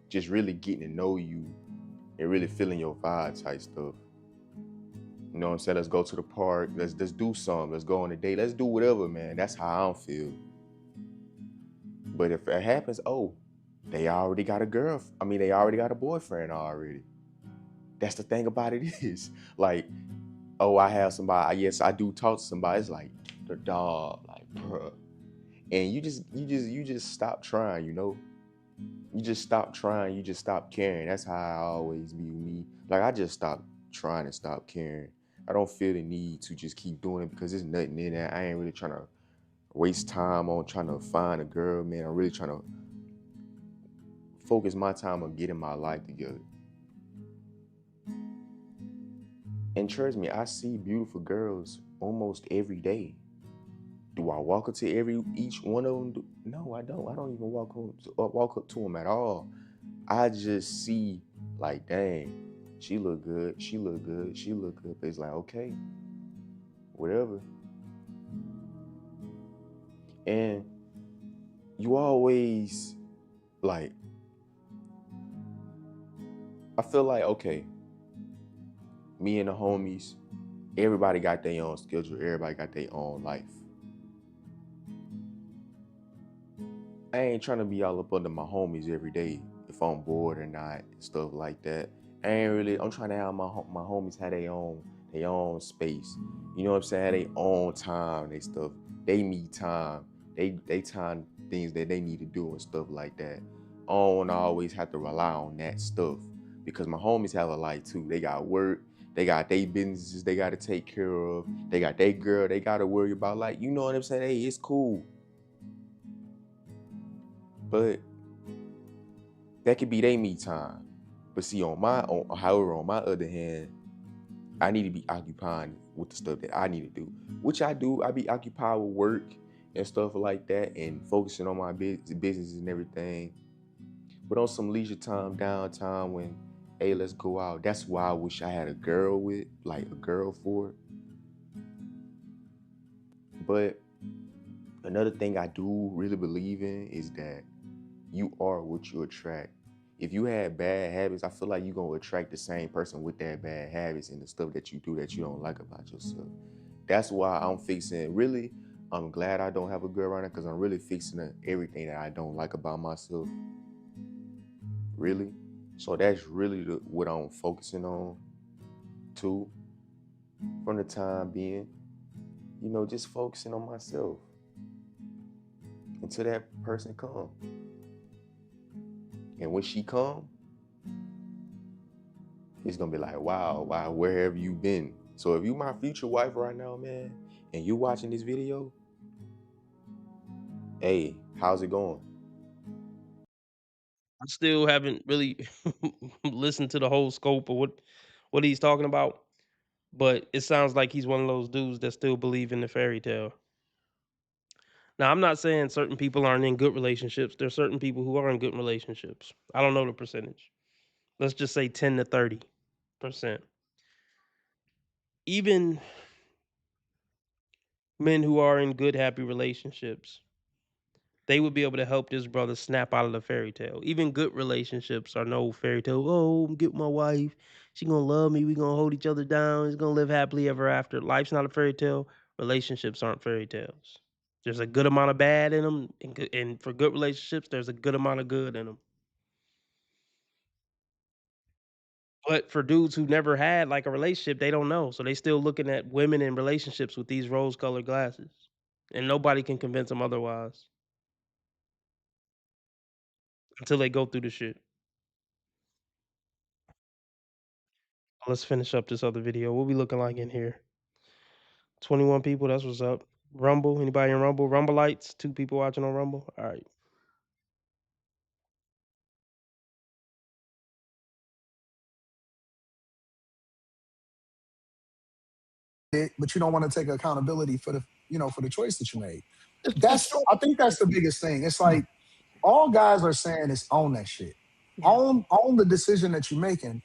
Just really getting to know you and really feeling your vibe type stuff. You know what I'm saying? Let's go to the park, let's do something, let's go on a date, let's do whatever, man. That's how I don't feel. But if it happens, they already got they already got a boyfriend already. That's the thing about it is, like, I have somebody, yes, I do talk to somebody, it's like, the dog, like, bruh. And you just stop trying, You just stop trying, you just stop caring. That's how I always be with me. Like I just stopped trying to stop caring. I don't feel the need to just keep doing it because there's nothing in that. I ain't really trying to waste time on trying to find a girl, man. I'm really trying to focus my time on getting my life together. And trust me, I see beautiful girls almost every day. Do I walk up to each one of them? No, I don't. I don't even walk up to them at all. I just see like, dang, she look good. She look good. She look good. But it's like, okay, whatever. And you always like, I feel like, okay, me and the homies, everybody got their own schedule. Everybody got their own life. I ain't trying to be all up under my homies every day if I'm bored or not, stuff like that. I'm trying to have my homies have their own space. You know what I'm saying? Have their own time, they stuff. They me time. They time things that they need to do and stuff like that. I don't want to always have to rely on that stuff because my homies have a life too. They got work. They got their businesses they got to take care of. They got their girl they got to worry about. Like, you know what I'm saying? Hey, it's cool. But that could be their me time. But see, on my other hand, I need to be occupying with the stuff that I need to do, which I do. I be occupied with work and stuff like that and focusing on my business and everything. But on some leisure time, downtime, when, hey, let's go out. That's why I wish I had a girl with, like a girl for it. But another thing I do really believe in is that you are what you attract. If you had bad habits, I feel like you're going to attract the same person with that bad habits and the stuff that you do that you don't like about yourself. That's why I'm glad I don't have a girl right now because I'm really fixing everything that I don't like about myself. Really. So that's really what I'm focusing on too. From the time being, you know, just focusing on myself until that person come. And when she come, it's gonna be like, wow, where have you been? So if you my future wife right now, man, and you watching this video, hey, how's it going? I still haven't really listened to the whole scope of what he's talking about, but it sounds like he's one of those dudes that still believe in the fairy tale. Now, I'm not saying certain people aren't in good relationships. There's certain people who are in good relationships. I don't know the percentage. Let's just say 10 to 30%. Even men who are in good, happy relationships, they would be able to help this brother snap out of the fairy tale. Even good relationships are no fairy tale. Oh, I'm getting my wife. She gonna love me. We gonna hold each other down. He's gonna live happily ever after. Life's not a fairy tale. Relationships aren't fairy tales. There's a good amount of bad in them, and for good relationships, there's a good amount of good in them. But for dudes who never had like a relationship, they don't know. So they still looking at women in relationships with these rose-colored glasses, and nobody can convince them otherwise until they go through the shit. Let's finish up this other video. What we looking like in here? 21 people. That's what's up. Rumble. Anybody in Rumble? Rumbleites. 2 people watching on Rumble. All right. But you don't want to take accountability for the choice that you made. I think that's the biggest thing. It's like all guys are saying is own that shit. Own the decision that you're making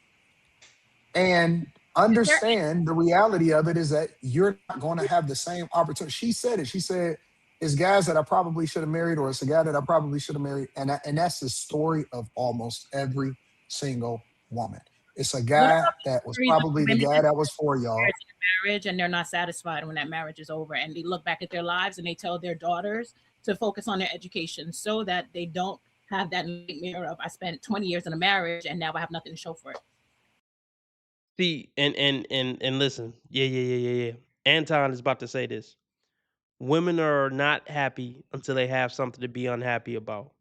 and understand the reality of it is that you're not going to have the same opportunity. She said it. She said it's guys that I probably should have married or it's a guy that I probably should have married. And that's the story of almost every single woman. It's a guy that was probably the guy that was for y'all. Marriage and they're not satisfied when that marriage is over and they look back at their lives and they tell their daughters to focus on their education so that they don't have that nightmare of I spent 20 years in a marriage and now I have nothing to show for it. See, and listen. Yeah. Anton is about to say this. Women are not happy until they have something to be unhappy about.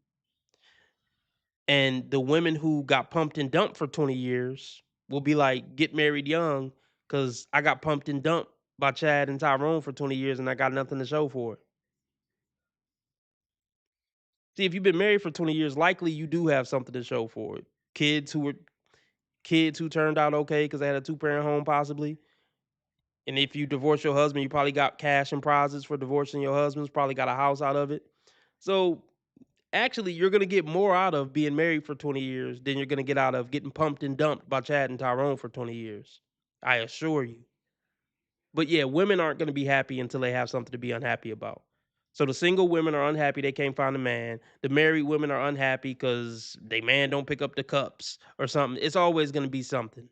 And the women who got pumped and dumped for 20 years will be like, get married young, because I got pumped and dumped by Chad and Tyrone for 20 years and I got nothing to show for it. See, if you've been married for 20 years, likely you do have something to show for it. Kids who turned out okay because they had a 2-parent home, possibly. And if you divorce your husband, you probably got cash and prizes for divorcing your husband. Probably got a house out of it. So actually, you're going to get more out of being married for 20 years than you're going to get out of getting pumped and dumped by Chad and Tyrone for 20 years. I assure you. But yeah, women aren't going to be happy until they have something to be unhappy about. So the single women are unhappy they can't find a man. The married women are unhappy because they man don't pick up the cups or something. It's always going to be something.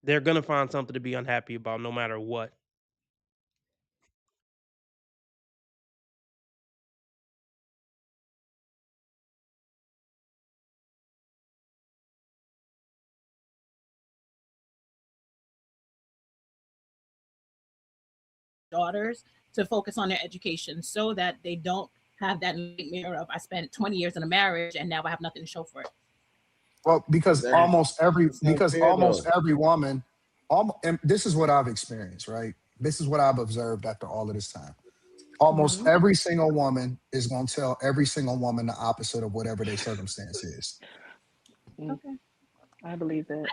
They're going to find something to be unhappy about no matter what. Daughters to focus on their education so that they don't have that nightmare of I spent 20 years in a marriage and now I have nothing to show for it. Well, because That's almost every unfair, though. woman, and this is what I've experienced, right? This is what I've observed after all of this time. Almost every single woman is going to tell every single woman the opposite of whatever their circumstance is. Okay, I believe that.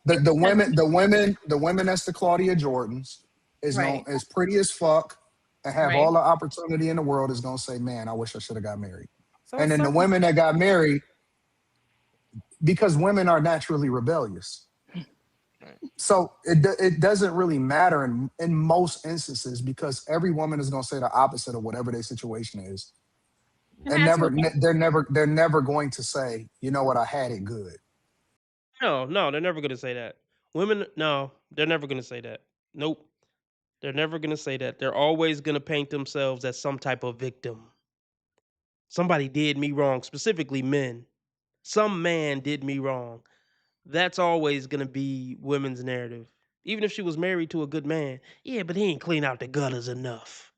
The women that's the Claudia Jordans is Right. is pretty as fuck and have Right. all the opportunity in the world is gonna say, man, I wish I should have got married. So And then the women that got married, because women are naturally rebellious. So it doesn't really matter in most instances because every woman is gonna say the opposite of whatever their situation is. And that's okay. they're never going to say, you know what, I had it good. No, they're never going to say that. Women, no, they're never going to say that. Nope. They're never going to say that. They're always going to paint themselves as some type of victim. Somebody did me wrong, specifically men. Some man did me wrong. That's always going to be women's narrative. Even if she was married to a good man. Yeah, but he ain't clean out the gutters enough.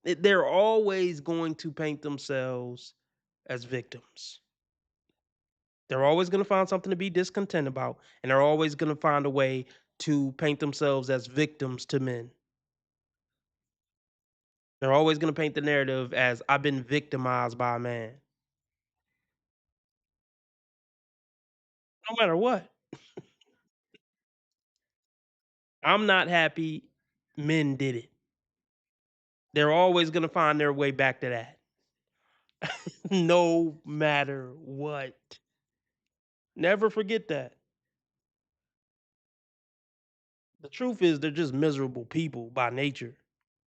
They're always going to paint themselves as victims. They're always going to find something to be discontent about, and they're always going to find a way to paint themselves as victims to men. They're always going to paint the narrative as I've been victimized by a man. No matter what. I'm not happy. Men did it. They're always going to find their way back to that. No matter what. Never forget that. The truth is, they're just miserable people by nature.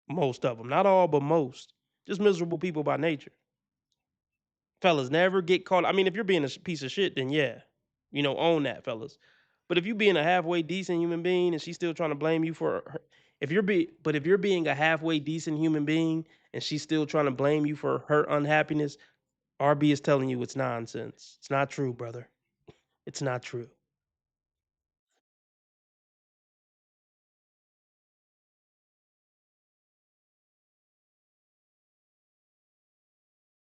Most of them. Not all, but most. Just miserable people by nature. Fellas, never get caught. I mean, if you're being a piece of shit, then yeah, own that, fellas. But if you being a halfway decent human being and she's still trying to blame you for her, if you're being a halfway decent human being and she's still trying to blame you for her unhappiness, RB is telling you it's nonsense. It's not true, brother. It's not true.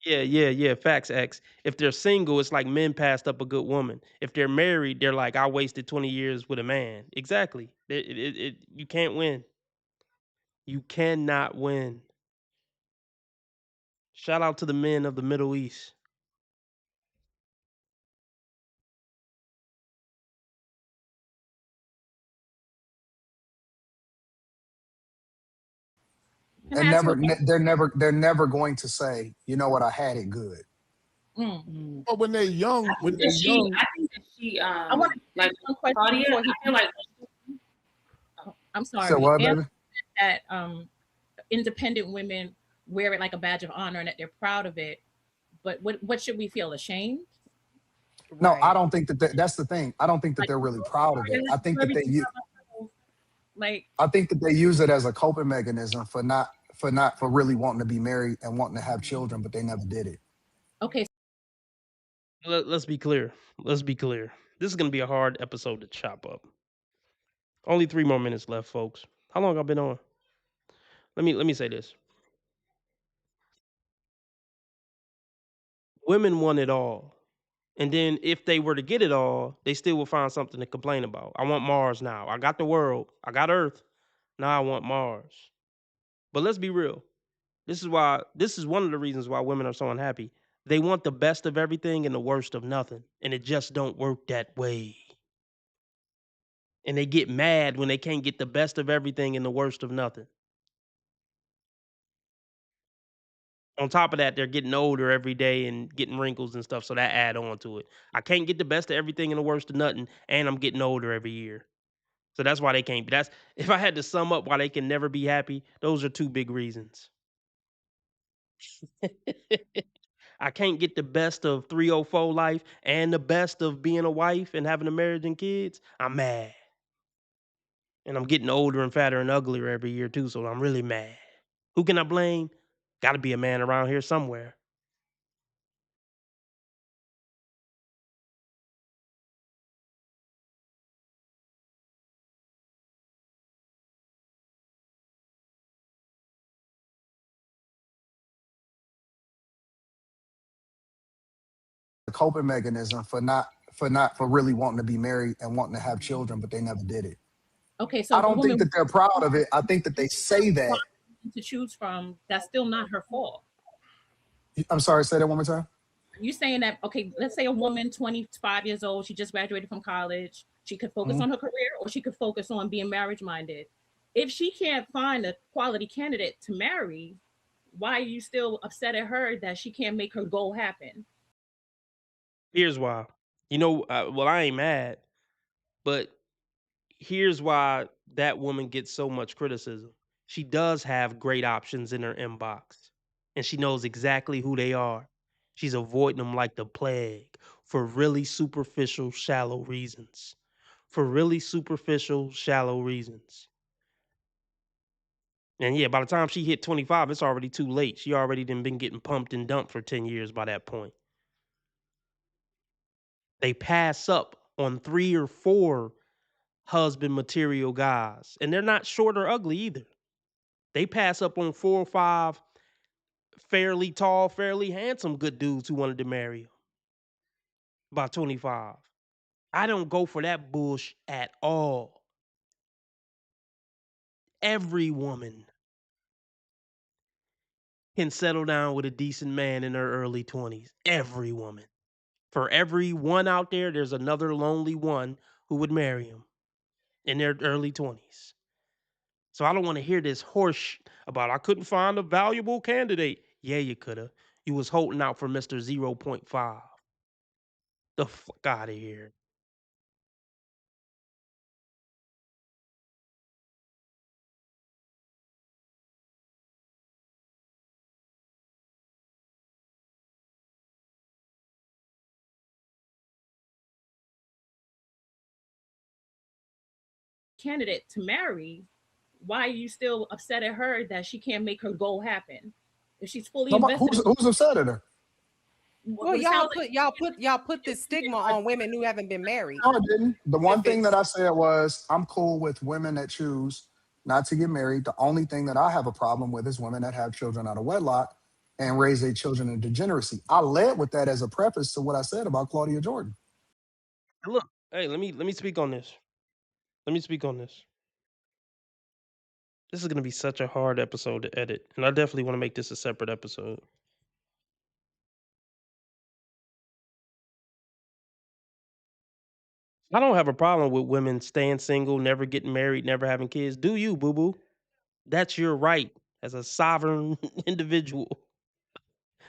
Yeah. Facts, X. If they're single, it's like men passed up a good woman. If they're married, they're like, I wasted 20 years with a man. Exactly. You can't win. You cannot win. Shout out to the men of the Middle East. And they're never going to say, you know what, I had it good. But when they're young, I think that she I want like one question Claudia, before he. I feel like I'm sorry. So what, Amber baby? said that independent women wear it like a badge of honor and that they're proud of it. But what should we feel ashamed? No, I don't think that's the thing. I don't think that they're really proud of it. I think that I think that they use it as a coping mechanism for really wanting to be married and wanting to have children, but they never did it. Okay. Let's be clear. Let's be clear. This is gonna be a hard episode to chop up. Only 3 more minutes left, folks. How long I've been on? Let me say this. Women want it all. And then if they were to get it all, they still will find something to complain about. I want Mars now. I got the world. I got Earth. Now I want Mars. But let's be real. This is one of the reasons why women are so unhappy. They want the best of everything and the worst of nothing. And it just don't work that way. And they get mad when they can't get the best of everything and the worst of nothing. On top of that, they're getting older every day and getting wrinkles and stuff, so that add on to it. I can't get the best of everything and the worst of nothing, and I'm getting older every year. So that's why they can't. That's if I had to sum up why they can never be happy, those are two big reasons. I can't get the best of 304 life and the best of being a wife and having a marriage and kids. I'm mad. And I'm getting older and fatter and uglier every year too, so I'm really mad. Who can I blame? Got to be a man around here somewhere. A coping mechanism for really wanting to be married and wanting to have children, but they never did it. Okay, so I if a don't think woman that they're proud of it. I think that they say that. to choose from, that's still not her fault. I'm sorry, say that one more time. You saying that, okay, let's say a woman 25 years old, she just graduated from college, she could focus on her career or she could focus on being marriage minded. If she can't find a quality candidate to marry, why are you still upset at her that she can't make her goal happen? Here's why. Well, I ain't mad, but here's why that woman gets so much criticism. She does have great options in her inbox, and she knows exactly who they are. She's avoiding them like the plague for really superficial, shallow reasons. For really superficial, shallow reasons. And yeah, by the time she hit 25, it's already too late. She already done been getting pumped and dumped for 10 years by that point. They pass up on 3 or 4 husband material guys, and they're not short or ugly either. They pass up on 4 or 5 fairly tall, fairly handsome good dudes who wanted to marry them by 25. I don't go for that bullshit at all. Every woman can settle down with a decent man in her early 20s. Every woman. For every one out there, there's another lonely one who would marry him in their early 20s. So I don't want to hear this horse about I couldn't find a valuable candidate. Yeah, you coulda. You was holding out for Mr. 0.5. The fuck out of here. Candidate to marry, why are you still upset at her that she can't make her goal happen? If she's fully invested, Who's upset at her? Well, y'all put this stigma on women who haven't been married. No, I didn't. The one thing that I said was I'm cool with women that choose not to get married. The only thing that I have a problem with is women that have children out of wedlock and raise their children in degeneracy. I led with that as a preface to what I said about Claudia Jordan. Look, hey, let me speak on this. Let me speak on this. This is going to be such a hard episode to edit, and I definitely want to make this a separate episode. I don't have a problem with women staying single, never getting married, never having kids. Do you, boo-boo? That's your right as a sovereign individual.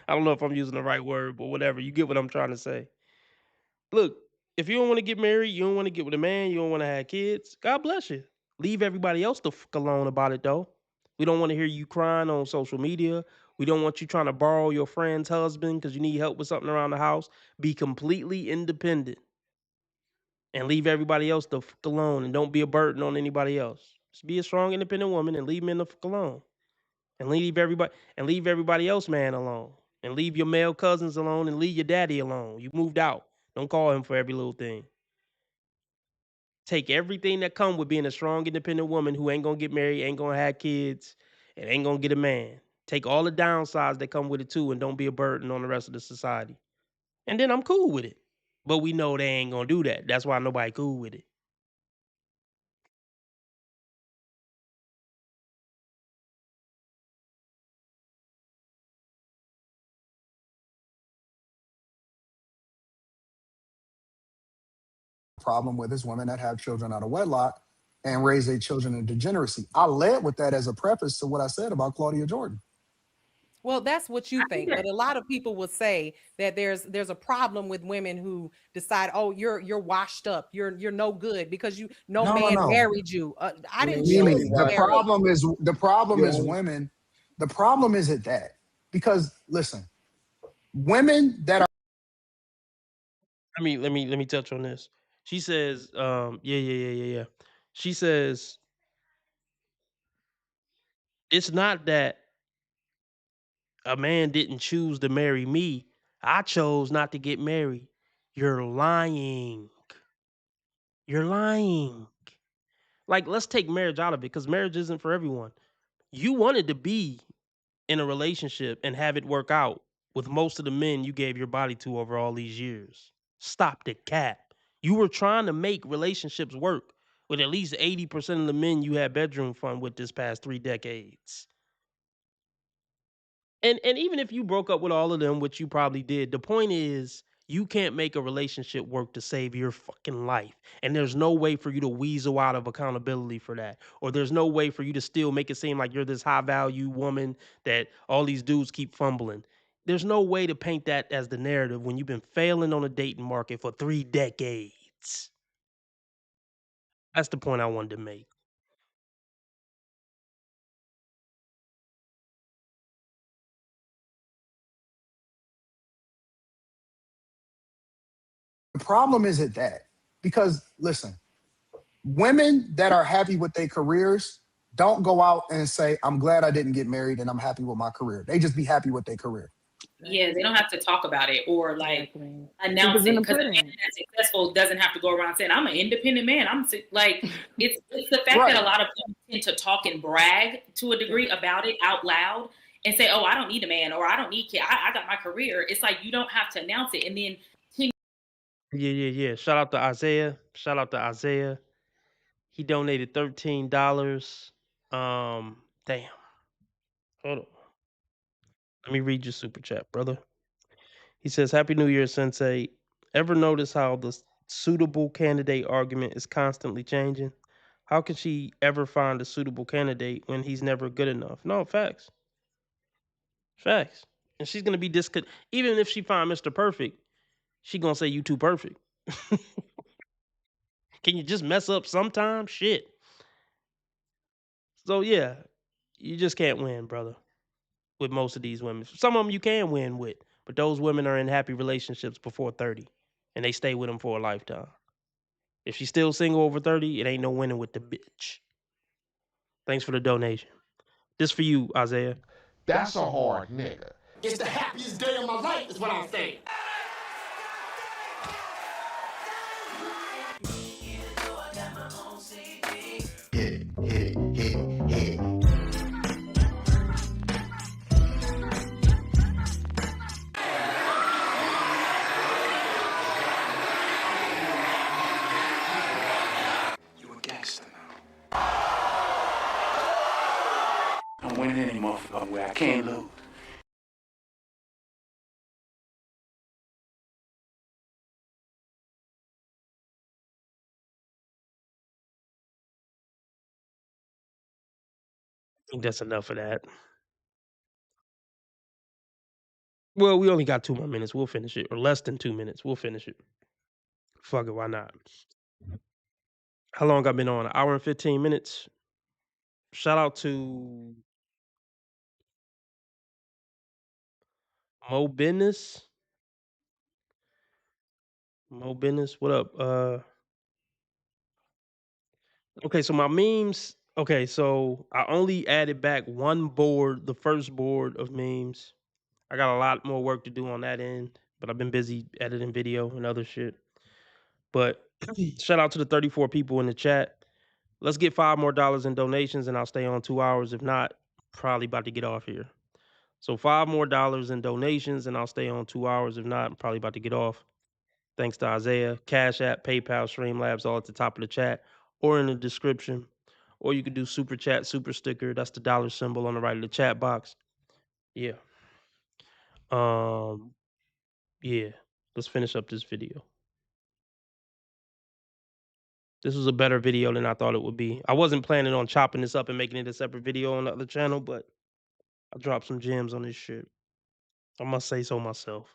I don't know if I'm using the right word, but whatever. You get what I'm trying to say. Look, if you don't want to get married, you don't want to get with a man, you don't want to have kids, God bless you. Leave everybody else the fuck alone about it, though. We don't want to hear you crying on social media. We don't want you trying to borrow your friend's husband because you need help with something around the house. Be completely independent and leave everybody else the fuck alone, and don't be a burden on anybody else. Just be a strong, independent woman and leave men the fuck alone. And leave everybody else, man, alone. And leave your male cousins alone and leave your daddy alone. You moved out. Don't call him for every little thing. Take everything that come with being a strong, independent woman who ain't gonna get married, ain't gonna have kids, and ain't gonna get a man. Take all the downsides that come with it too, and don't be a burden on the rest of the society. And then I'm cool with it. But we know they ain't gonna do that. That's why nobody cool with it. Problem with is women that have children out of wedlock and raise their children in degeneracy. I led with that as a preface to what I said about Claudia Jordan. Well, that's what you think, but a lot of people will say that there's a problem with women who decide, oh, you're washed up, you're no good because no man married you. I didn't choose Mimi, to the marry. problem is women. The problem isn't that, because listen, women that are. I mean, let me touch on this. She says, yeah. She says it's not that a man didn't choose to marry me. I chose not to get married. You're lying. You're lying. Like, let's take marriage out of it, because marriage isn't for everyone. You wanted to be in a relationship and have it work out with most of the men you gave your body to over all these years. Stop the cap. You were trying to make relationships work with at least 80% of the men you had bedroom fun with this past 3 decades. And even if you broke up with all of them, which you probably did, the point is you can't make a relationship work to save your fucking life. And there's no way for you to weasel out of accountability for that. Or there's no way for you to still make it seem like you're this high value woman that all these dudes keep fumbling. There's no way to paint that as the narrative when you've been failing on the dating market for 3 decades. That's the point I wanted to make. The problem isn't that, because listen, women that are happy with their careers don't go out and say, I'm glad I didn't get married and I'm happy with my career. They just be happy with their career. Yeah, they don't have to talk about it or like announce it, because a man that's successful doesn't have to go around saying, I'm an independent man. Like it's the fact that a lot of people tend to talk and brag to a degree about it out loud and say, oh, I don't need a man, or I don't need kids. I got my career. It's like you don't have to announce it. And then Yeah. Shout out to Isaiah. He donated $13. Damn. Hold on. Let me read your super chat, brother. He says, Happy New Year, Sensei. Ever notice how the suitable candidate argument is constantly changing? How can she ever find a suitable candidate when he's never good enough? No, facts. Facts. And she's going to be even if she find Mr. Perfect, she going to say you too perfect. Can you just mess up sometime? Shit. So yeah, you just can't win, brother, with most of these women. Some of them you can win with, but those women are in happy relationships before 30, and they stay with them for a lifetime. If she's still single over 30, it ain't no winning with the bitch. Thanks for the donation. This for you, Isaiah. That's a hard nigga. It's the happiest day of my life, is what I'm saying. Hit it. You a gangster now. I'm winning any motherfucking way. I can't lose. I think that's enough of that. Well, we only got 2 more minutes. We'll finish it. Or less than 2 minutes. We'll finish it. Fuck it, why not? How long I been on? 1 hour and 15 minutes. Shout out to Mo Business. Mo Business, what up? Okay, so my memes. Okay, so I only added back 1 board, the first board of memes. I got a lot more work to do on that end, but I've been busy editing video and other shit. But shout out to the 34 people in the chat. Let's get $5 more in donations and I'll stay on 2 hours. If not, probably about to get off here. So $5 more in donations, and I'll stay on 2 hours. If not, I'm probably about to get off. Thanks to Isaiah. Cash App, PayPal, Streamlabs, all at the top of the chat or in the description. Or you can do super chat, super sticker. That's the dollar symbol on the right of the chat box. Yeah. Yeah. Let's finish up this video. This was a better video than I thought it would be. I wasn't planning on chopping this up and making it a separate video on the other channel, but I dropped some gems on this shit. I must say so myself.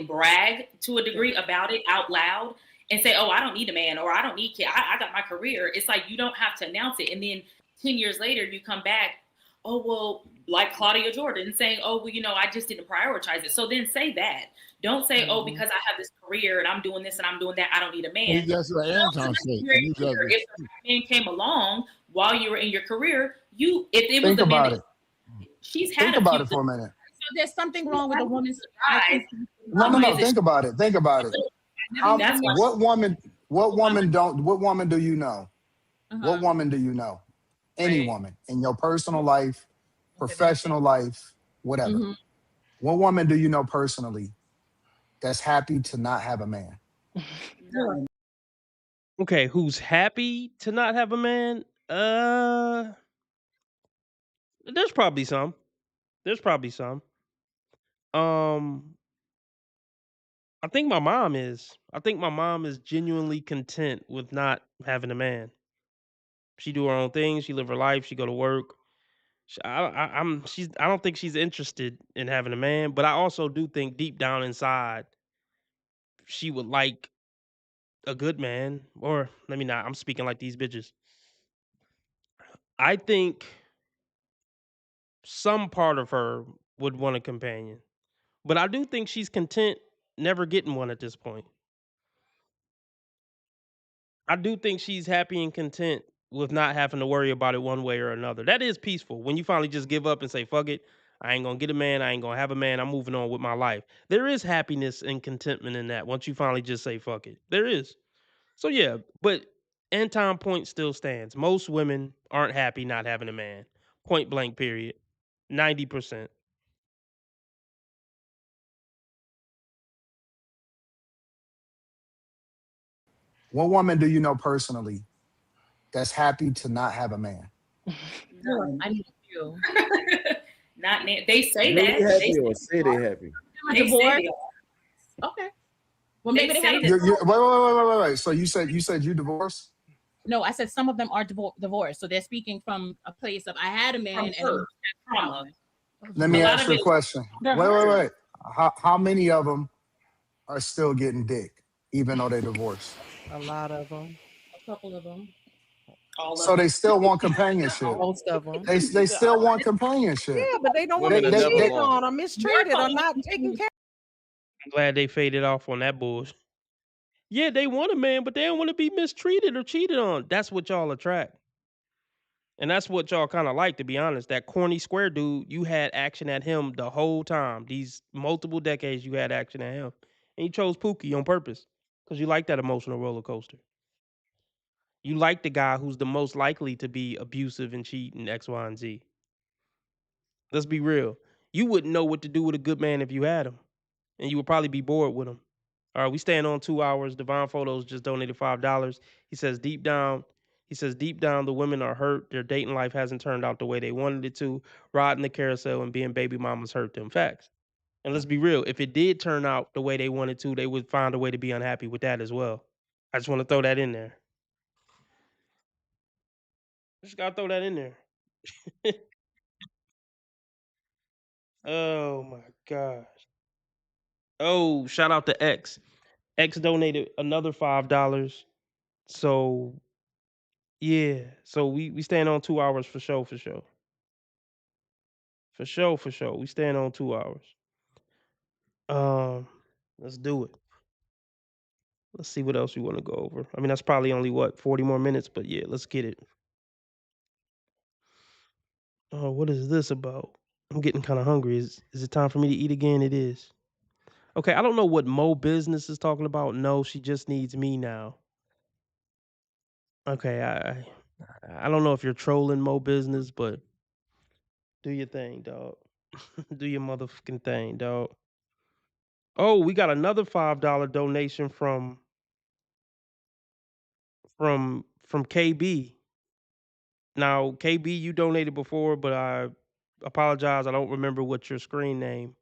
Brag to a degree about it out loud and say, oh, I don't need a man, or I don't need kids. I got my career. It's like you don't have to announce it. And then 10 years later, you come back, oh, well, like Claudia Jordan saying, oh, well, you know, I just didn't prioritize it. So then say that. Don't say, oh, because I have this career and I'm doing this and I'm doing that, I don't need a man. That's what Anton said. If the man came along while you were in your career, if it was Think the man about that it. she's had Think a about few it for a minute. So there's something wrong with a woman's surprise. No. Think about it. Think about it. What woman do you know? What woman do you know? Any woman in your personal life, professional life, whatever. What woman do you know personally that's happy to not have a man? Okay, who's happy to not have a man? There's probably some. I think my mom is. I think my mom is genuinely content with not having a man. She do her own thing. She live her life. She go to work. I don't think she's interested in having a man. But I also do think deep down inside, she would like a good man. Or let me not. I'm speaking like these bitches. I think some part of her would want a companion, but I do think she's content never getting one at this point. I do think she's happy and content with not having to worry about it one way or another. That is peaceful when you finally just give up and say, fuck it. I ain't gonna get a man. I ain't gonna have a man. I'm moving on with my life. There is happiness and contentment in that once you finally just say, fuck it. There is. So yeah, but Anton point still stands. Most women aren't happy not having a man. Point blank, period. 90%. What woman do you know personally that's happy to not have a man? I need you. Not they say They that. happy or say they happy. They say Okay. Well, maybe they have. Wait. So you said you divorced? No, I said some of them are divorced. So they're speaking from a place of I had a man and trauma. Let me ask you a question. Wait. How many of them are still getting dick, even though they divorced? A lot of them. A couple of them. So they still want companionship. Most of them. They still want companionship. Yeah, but they don't want to be cheated on or mistreated or not taken care of. I'm glad they faded off on that bullshit. Yeah, they want a man, but they don't want to be mistreated or cheated on. That's what y'all attract. And that's what y'all kind of like, to be honest. That corny square dude, you had action at him the whole time. These multiple decades, you had action at him. And you chose Pookie on purpose because you like that emotional roller coaster. You like the guy who's the most likely to be abusive and cheat and X, Y, and Z. Let's be real. You wouldn't know what to do with a good man if you had him. And you would probably be bored with him. All right, we staying on 2 hours. Divine Photos just donated $5. He says deep down, the women are hurt. Their dating life hasn't turned out the way they wanted it to. Riding the carousel and being baby mamas hurt them. Facts. And let's be real. If it did turn out the way they wanted to, they would find a way to be unhappy with that as well. I just want to throw that in there. Just gotta throw that in there. Oh my gosh. Oh, shout out to X. X donated another $5. So yeah. So we stand on 2 hours for sure. For sure. We stand on 2 hours. Let's do it. Let's see what else we want to go over. I mean, that's probably only 40 more minutes, but yeah, let's get it. Oh, what is this about? I'm getting kind of hungry. Is it time for me to eat again? It is. Okay, I don't know what Mo Business is talking about. No, she just needs me now. Okay, I don't know if you're trolling Mo Business, but do your thing, dog. Do your motherfucking thing, dog. Oh, we got another $5 donation from KB. Now, KB, you donated before, but I apologize. I don't remember what your screen name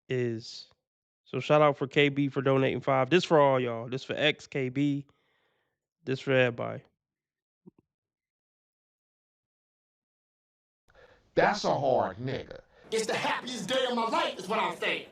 is. So shout out for KB for donating 5. This for all y'all. This for XKB. This for everybody. That's a hard nigga. It's the happiest day of my life, is what I'm saying.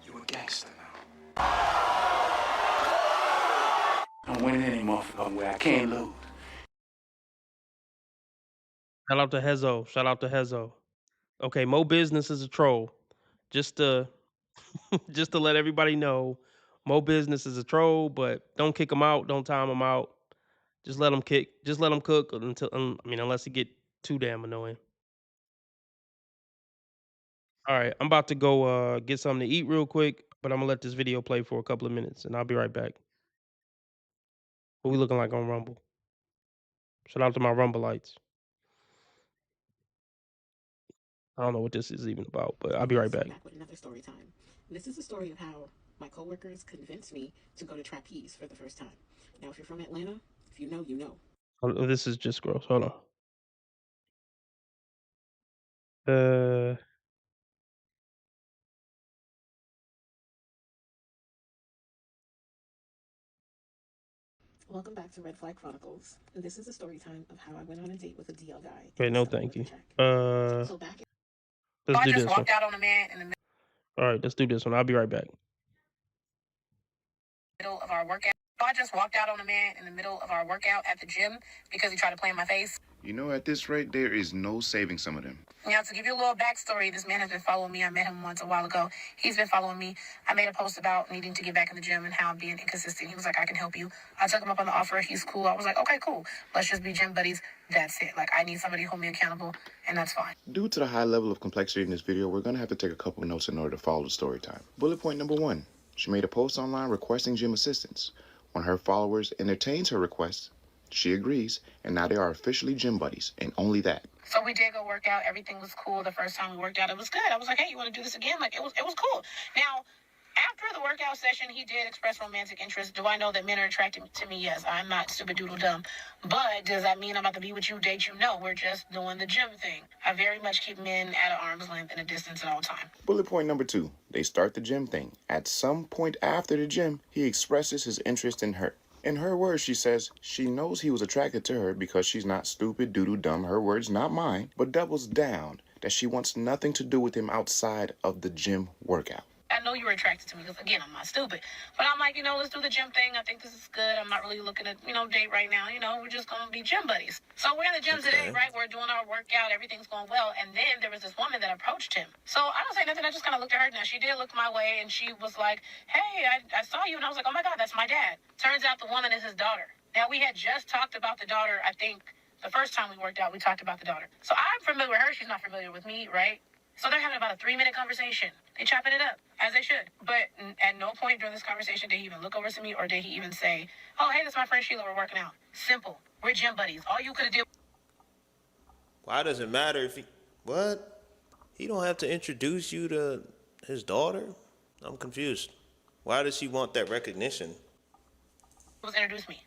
You a gangster now. I'm winning any motherfucking way. I can't lose. Shout out to Hezo. Shout out to Hezo. Okay, Mo Business is a troll. Just to just to let everybody know, Mo Business is a troll, but don't kick him out. Don't time him out. Just let him cook until unless he get too damn annoying. All right, I'm about to go get something to eat real quick, but I'm gonna let this video play for a couple of minutes, and I'll be right back. What we looking like on Rumble? Shout out to my Rumbleites. I don't know what this is even about, but I'll be right back. Back with another story time. This is the story of how my coworkers convinced me to go to trapeze for the first time. Now, if you're from Atlanta, if you know, you know. Oh, this is just gross. Hold on. Welcome back to Red Flag Chronicles. This is a story time of how I went on a date with a DL guy. Wait, no, thank you. So back Let's I do just this one. walked out on a man in the All right, let's do this one. I'll be right back. middle of our workout. So I just walked out on a man in the middle of our workout at the gym because he tried to play in my face. You know, at this rate, there is no saving some of them. Now, to give you a little backstory, this man has been following me. I met him once a while ago. He's been following me. I made a post about needing to get back in the gym and how I'm being inconsistent. He was like, I can help you. I took him up on the offer. He's cool. I was like, okay, cool. Let's just be gym buddies. That's it. Like, I need somebody to hold me accountable, and that's fine. Due to the high level of complexity in this video, we're going to have to take a couple notes in order to follow the story time. Bullet point number 1. She made a post online requesting gym assistance. When her followers entertains her request, she agrees, and now they are officially gym buddies, and only that. So we did go work out. Everything was cool. The first time we worked out, it was good. I was like, hey, you want to do this again? Like, it was cool. Now, after the workout session, he did express romantic interest. Do I know that men are attracted to me? Yes. I'm not stupid doodle dumb. But does that mean I'm about to be with you, date you? No, we're just doing the gym thing. I very much keep men at an arm's length and a distance at all times. Bullet point number 2. They start the gym thing. At some point after the gym, he expresses his interest in her. In her words, she says she knows he was attracted to her because she's not stupid, doodle dumb, her words, not mine, but doubles down that she wants nothing to do with him outside of the gym workout. I know you were attracted to me because, again, I'm not stupid. But I'm like, let's do the gym thing. I think this is good. I'm not really looking at, date right now. We're just going to be gym buddies. So we're in the gym today, right? We're doing our workout. Everything's going well. And then there was this woman that approached him. So I don't say nothing. I just kind of looked at her. Now, she did look my way, and she was like, hey, I saw you. And I was like, oh, my God, that's my dad. Turns out the woman is his daughter. Now, we had just talked about the daughter, I think, the first time we worked out, we talked about the daughter. So I'm familiar with her. She's not familiar with me, right? So they're having about a 3-minute conversation. They chopping it up, as they should. But at no point during this conversation did he even look over to me or did he even say, oh, hey, that's my friend Sheila, we're working out. Simple. We're gym buddies. All you could have did. Why does it matter if he... What? He don't have to introduce you to his daughter? I'm confused. Why does he want that recognition? Was introduce me,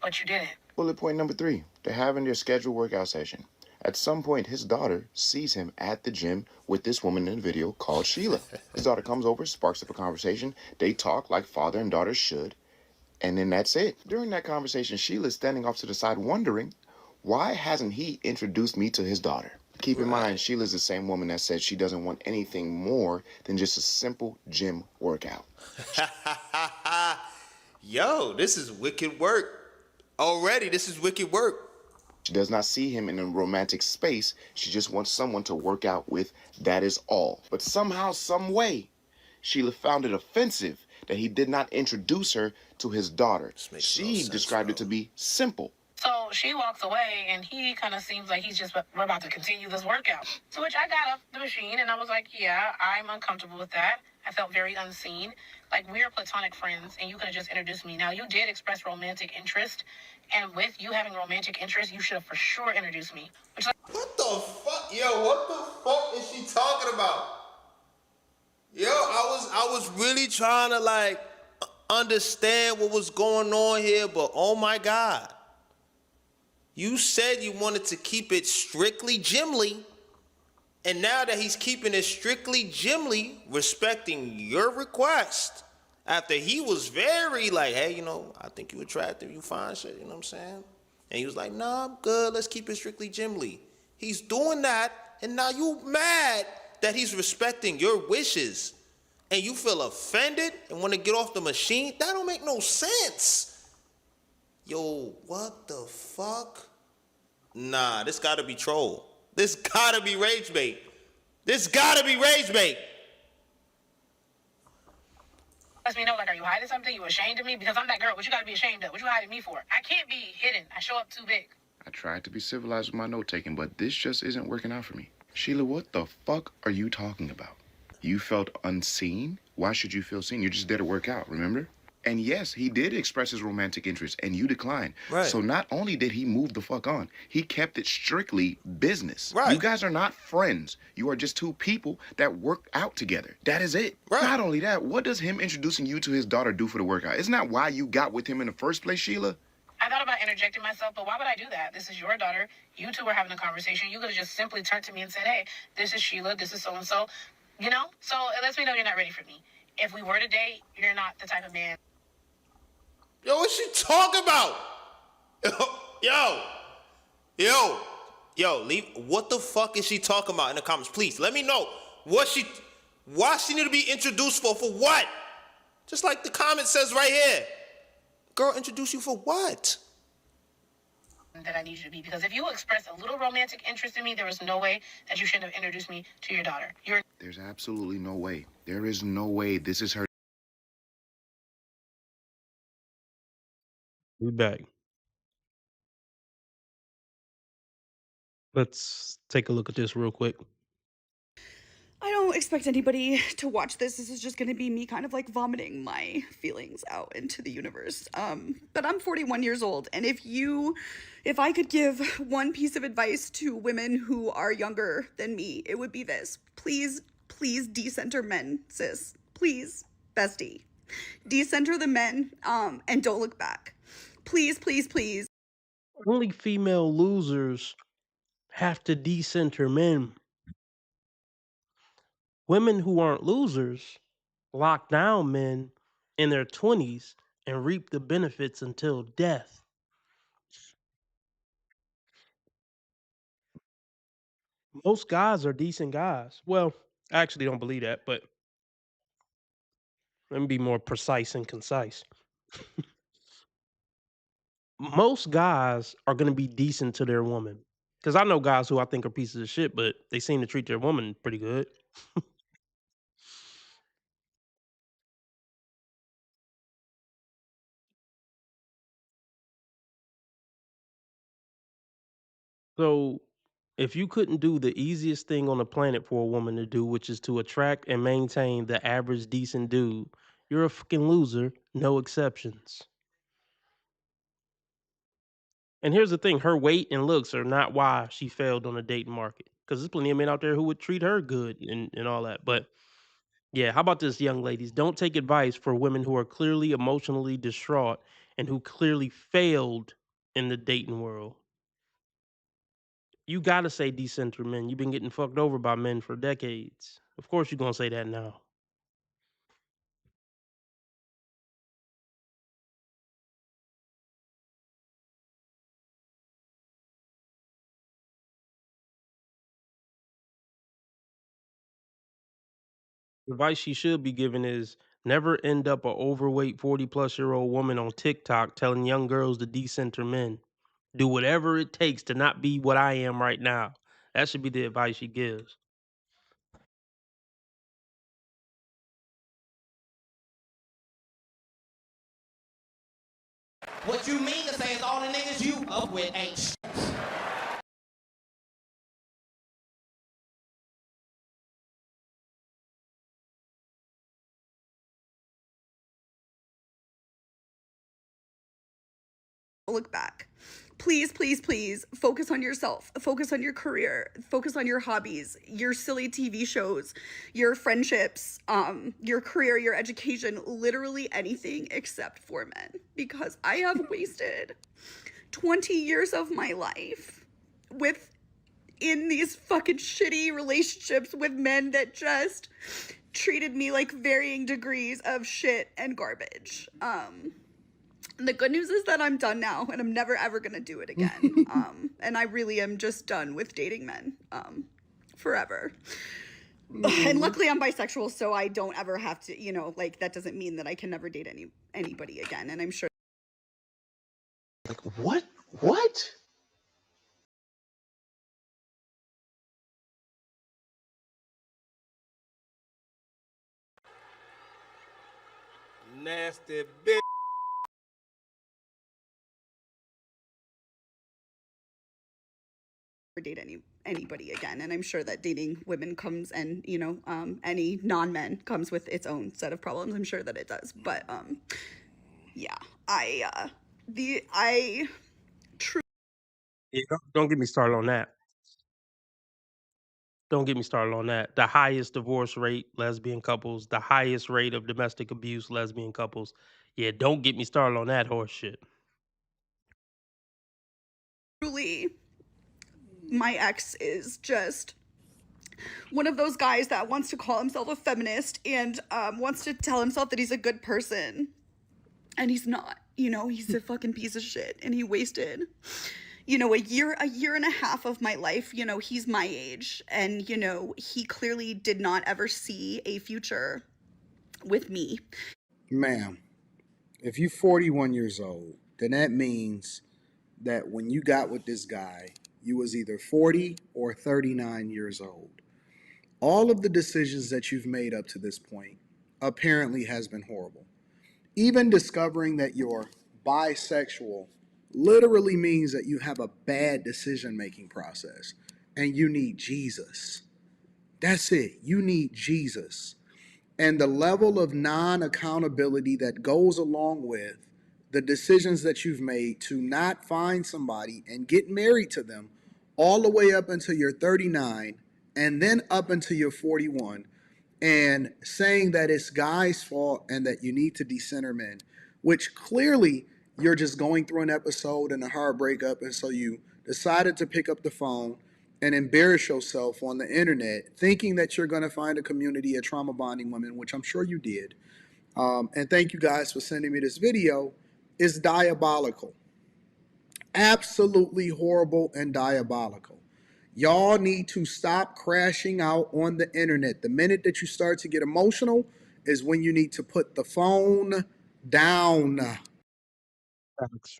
but you didn't. Bullet point number 3. They're having their scheduled workout session. At some point, his daughter sees him at the gym with this woman in the video called Sheila. His daughter comes over, sparks up a conversation. They talk like father and daughter should. And then that's it. During that conversation, Sheila's standing off to the side wondering, why hasn't he introduced me to his daughter? Keep in mind, Sheila's the same woman that said she doesn't want anything more than just a simple gym workout. Yo, this is wicked work. Already, this is wicked work. She does not see him in a romantic space. She just wants someone to work out with. That is all. But somehow, some way, Sheila found it offensive that he did not introduce her to his daughter. She described it to be simple. So she walks away, and he kind of seems like he's just, we're about to continue this workout. To which I got off the machine, and I was like, yeah, I'm uncomfortable with that. I felt very unseen. Like, we're platonic friends, and you could have just introduced me. Now, you did express romantic interest, and with you having romantic interest, you should have for sure introduced me. What the fuck? Yo, what the fuck is she talking about? Yo, I was really trying to like understand what was going on here, but oh my God. You said you wanted to keep it strictly Jimly, and now that he's keeping it strictly Jimly, respecting your request, after he was very like, hey, you know, I think you attractive, you fine shit, you know what I'm saying? And he was like, nah, I'm good, let's keep it strictly Jimly. He's doing that, and now you mad that he's respecting your wishes, and you feel offended and want to get off the machine? That don't make no sense. Yo, what the fuck? Nah, this gotta be troll. This gotta be rage bait. This gotta be rage bait. Lets me know, like, are you hiding something? You ashamed of me? Because I'm that girl. What you gotta be ashamed of? What you hiding me for? I can't be hidden. I show up too big. I tried to be civilized with my note-taking, but this just isn't working out for me. Sheila, what the fuck are you talking about? You felt unseen? Why should you feel seen? You're just there to work out, remember? And yes, he did express his romantic interest, and you declined. Right. So not only did he move the fuck on, he kept it strictly business. Right. You guys are not friends. You are just two people that work out together. That is it. Right. Not only that, what does him introducing you to his daughter do for the workout? Isn't that why you got with him in the first place, Sheila? I thought about interjecting myself, but why would I do that? This is your daughter. You two were having a conversation. You could have just simply turned to me and said, hey, this is Sheila. This is so-and-so. You know? So it lets me know you're not ready for me. If we were to date, you're not the type of man. Yo, what she talking about? Yo, leave. What the fuck is she talking about in the comments? Please, let me know. Why she need to be introduced for what? Just like the comment says right here. Girl, introduce you for what? That I need you to be. Because if you express a little romantic interest in me, there was no way that you shouldn't have introduced me to your daughter. There's absolutely no way. There is no way this is her. We back. Let's take a look at this real quick. I don't expect anybody to watch this. This is just going to be me kind of like vomiting my feelings out into the universe. But I'm 41 years old, and if I could give one piece of advice to women who are younger than me, it would be this. Please decenter men, sis. Please, bestie. Decenter the men, and don't look back. Please. Only female losers have to decenter men. Women who aren't losers lock down men in their 20s and reap the benefits until death. Most guys are decent guys. Well, I actually don't believe that, but let me be more precise and concise. Most guys are going to be decent to their woman. Because I know guys who I think are pieces of shit, but they seem to treat their woman pretty good. So, if you couldn't do the easiest thing on the planet for a woman to do, which is to attract and maintain the average decent dude, you're a fucking loser, no exceptions. And here's the thing, her weight and looks are not why she failed on the dating market. Because there's plenty of men out there who would treat her good and all that. But yeah, how about this, young ladies? Don't take advice for women who are clearly emotionally distraught and who clearly failed in the dating world. You gotta say decenter men. You've been getting fucked over by men for decades. Of course you're gonna say that now. The advice she should be given is never end up a overweight 40-plus-year-old woman on TikTok telling young girls to decenter men. Do whatever it takes to not be what I am right now. That should be the advice she gives. What you mean to say is all the niggas you up with ain't shit. Look back. Please, please, please focus on yourself. Focus on your career. Focus on your hobbies, your silly TV shows, your friendships, your career, your education, literally anything except for men. Because I have wasted 20 years of my life in these fucking shitty relationships with men that just treated me like varying degrees of shit and garbage. The good news is that I'm done now and I'm never ever gonna do it again. And I really am just done with dating men forever. And luckily I'm bisexual, so I don't ever have to, you know, like that doesn't mean that I can never date anybody again. And I'm sure. Like, what? What? Nasty bitch. Date anybody again, and I'm sure that dating women comes and, you know, any non-men comes with its own set of problems. I'm sure that it does, but yeah, I Yeah, don't get me started on that. Don't get me started on that. The highest divorce rate, lesbian couples. The highest rate of domestic abuse, lesbian couples. Yeah, don't get me started on that horse shit. truly, my ex is just one of those guys that wants to call himself a feminist and wants to tell himself that he's a good person, and he's not. You know, he's a fucking piece of shit, and he wasted, you know, a year and a half of my life. You know, he's my age, and, you know, he clearly did not ever see a future with me. Ma'am, if you're 41 years old, then that means that when you got with this guy, you was either 40 or 39 years old. All of the decisions that you've made up to this point apparently has been horrible. Even discovering that you're bisexual literally means that you have a bad decision-making process and you need Jesus. That's it. You need Jesus. And the level of non-accountability that goes along with the decisions that you've made to not find somebody and get married to them all the way up until you're 39 and then up until you're 41, and saying that it's guys' fault and that you need to decenter men, which clearly you're just going through an episode and a hard breakup, and so you decided to pick up the phone and embarrass yourself on the internet thinking that you're going to find a community of trauma bonding women, which I'm sure you did. And thank you guys for sending me this video. Is diabolical. Absolutely horrible and diabolical. Y'all need to stop crashing out on the internet. The minute that you start to get emotional is when you need to put the phone down. Thanks.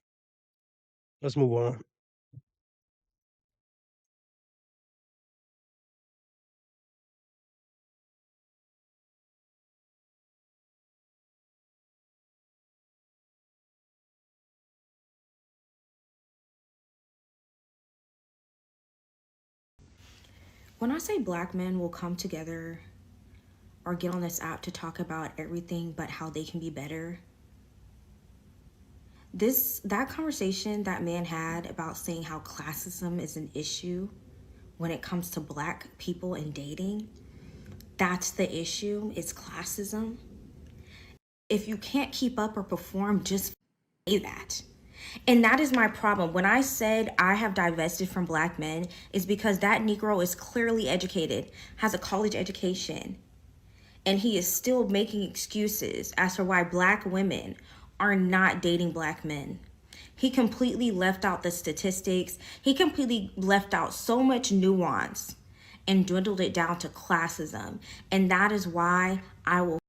Let's move on. When I say black men will come together or get on this app to talk about everything but how they can be better, that conversation that man had about saying how classism is an issue when it comes to black people and dating, that's the issue, it's classism. If you can't keep up or perform, just say that. And that is my problem. When I said I have divested from black men, is because that Negro is clearly educated, has a college education, and he is still making excuses as to why black women are not dating black men. He completely left out the statistics. He completely left out so much nuance and dwindled it down to classism. And that is why I will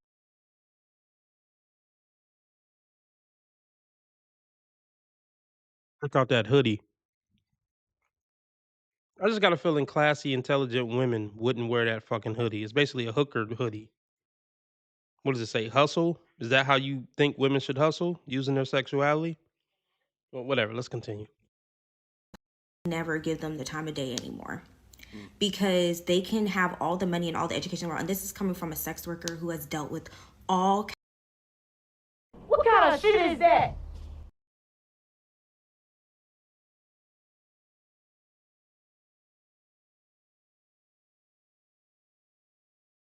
Check out that hoodie. I just got a feeling classy, intelligent women wouldn't wear that fucking hoodie. It's basically a hooker hoodie. What does it say? Hustle? Is that how you think women should hustle? Using their sexuality? Well, whatever. Let's continue. Never give them the time of day anymore. Because they can have all the money and all the education in the world. And this is coming from a sex worker who has dealt with all. What kind of shit is that?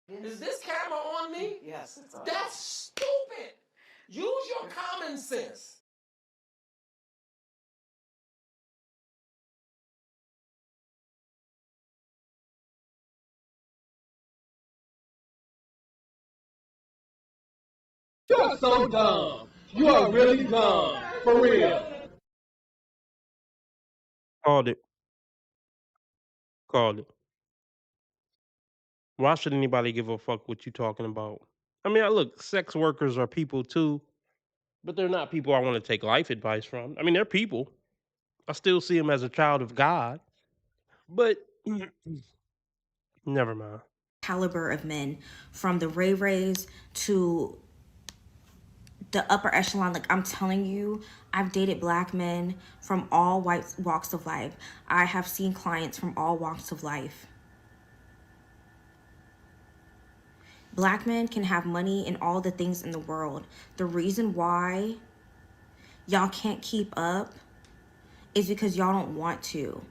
Is this camera on me? Yes, it's on. That's stupid. Use your common sense. You're so dumb. You are really dumb. For real. Called it. Called it. Why should anybody give a fuck what you talking about? I mean, look, sex workers are people too, but they're not people I want to take life advice from. I mean, they're people. I still see them as a child of God, but never mind. Caliber of men, from the Ray Rays to the upper echelon. Like, I'm telling you, I've dated black men from all walks of life. I have seen clients from all walks of life. Black men can have money and all the things in the world. The reason why y'all can't keep up is because y'all don't want to.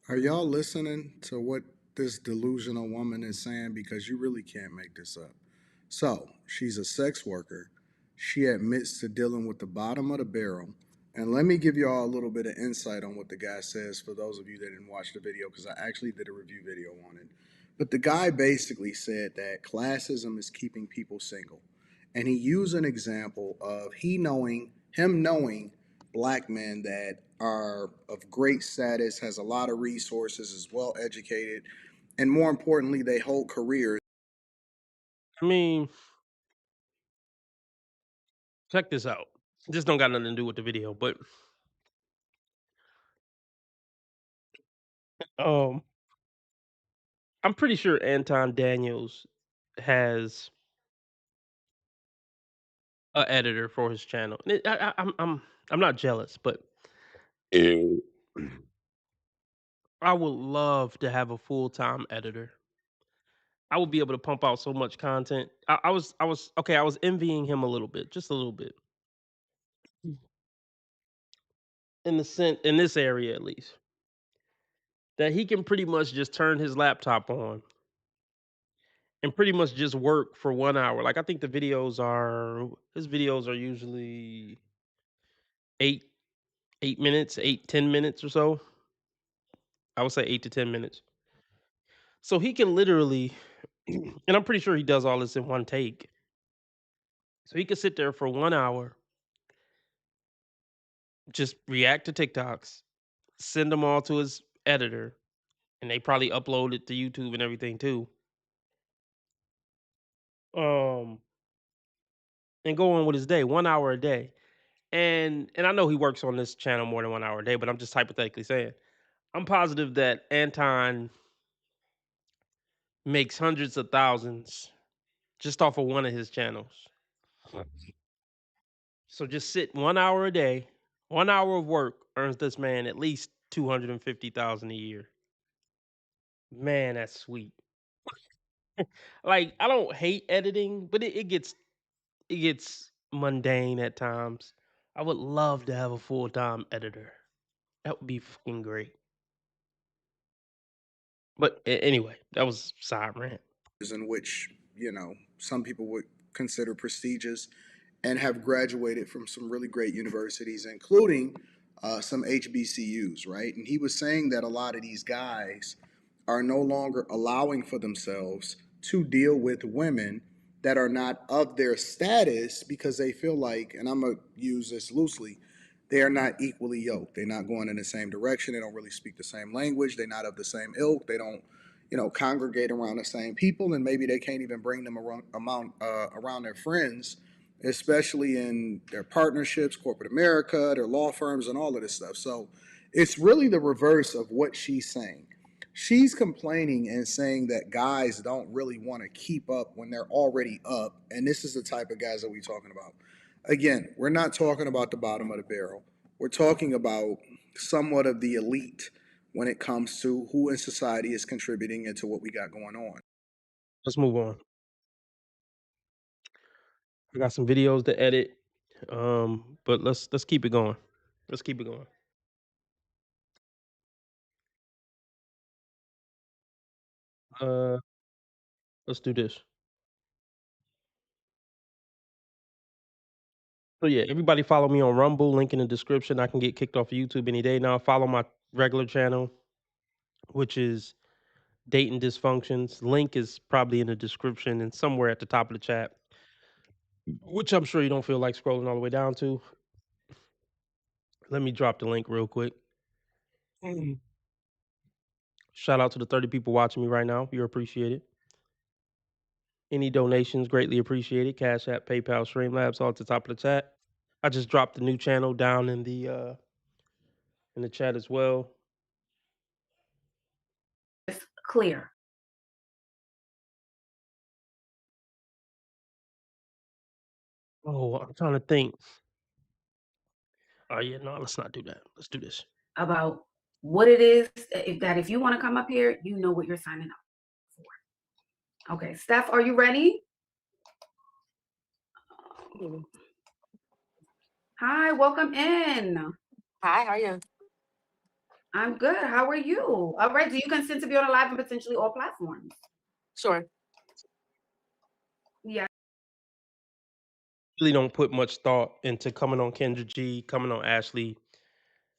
Are y'all listening to what this delusional woman is saying? Because you really can't make this up. So, she's a sex worker. She admits to dealing with the bottom of the barrel. And let me give y'all a little bit of insight on what the guy says for those of you that didn't watch the video, because I actually did a review video on it. But the guy basically said that classism is keeping people single. And he used an example of him knowing black men that are of great status, has a lot of resources, is well educated, and more importantly, they hold careers. I mean, check this out. This don't got nothing to do with the video, but I'm pretty sure Anton Daniels has an editor for his channel. I'm not jealous, but I would love to have a full-time editor. I would be able to pump out so much content. I was okay. I was envying him a little bit, just a little bit, in this area at least, that he can pretty much just turn his laptop on and pretty much just work for 1 hour. Like, I think his videos are usually 8 minutes, 10 minutes or so. I would say 8 to 10 minutes. So he can literally, and I'm pretty sure he does all this in one take. So he could sit there for 1 hour, just react to TikToks, send them all to his editor, and they probably upload it to YouTube and everything too. And go on with his day, 1 hour a day. And I know he works on this channel more than 1 hour a day, but I'm just hypothetically saying. I'm positive that Anton makes hundreds of thousands just off of one of his channels. So just sit 1 hour a day, 1 hour of work earns this man at least $250,000 a year. Man, that's sweet. Like, I don't hate editing, but it gets mundane at times. I would love to have a full-time editor. That would be fucking great. But anyway, that was side rant. In which, some people would consider prestigious and have graduated from some really great universities, including some HBCUs, right? And he was saying that a lot of these guys are no longer allowing for themselves to deal with women that are not of their status because they feel like, and I'm going to use this loosely, they are not equally yoked. They're not going in the same direction. They don't really speak the same language. They're not of the same ilk. They don't, congregate around the same people, and maybe they can't even bring them around their friends, especially in their partnerships, corporate America, their law firms, and all of this stuff. So it's really the reverse of what she's saying. She's complaining and saying that guys don't really want to keep up when they're already up, and this is the type of guys that we're talking about. Again, we're not talking about the bottom of the barrel. We're talking about somewhat of the elite when it comes to who in society is contributing into what we got going on. Let's move on. I got some videos to edit, but let's keep it going. Let's keep it going. Let's do this. So yeah, everybody follow me on Rumble. Link in the description. I can get kicked off of YouTube any day now. Follow my regular channel, which is Dating Dysfunctions. Link is probably in the description and somewhere at the top of the chat, which I'm sure you don't feel like scrolling all the way down to. Let me drop the link real quick. Shout out to the 30 people watching me right now. You're appreciated. Any donations greatly appreciated. Cash App, PayPal, Streamlabs, all at the top of the chat. I just dropped the new channel down in the chat as well. Clear. Oh, I'm trying to think. Oh yeah, no, let's not do that. Let's do this. About what it is if you want to come up here, you know what you're signing up for. Okay, Steph, are you ready? Hi, welcome in. Hi, how are you? I'm good. How are you? All right. Do you consent to be on a live and potentially all platforms? Sure. Yeah. Really don't put much thought into coming on Kendra G, coming on Ashley,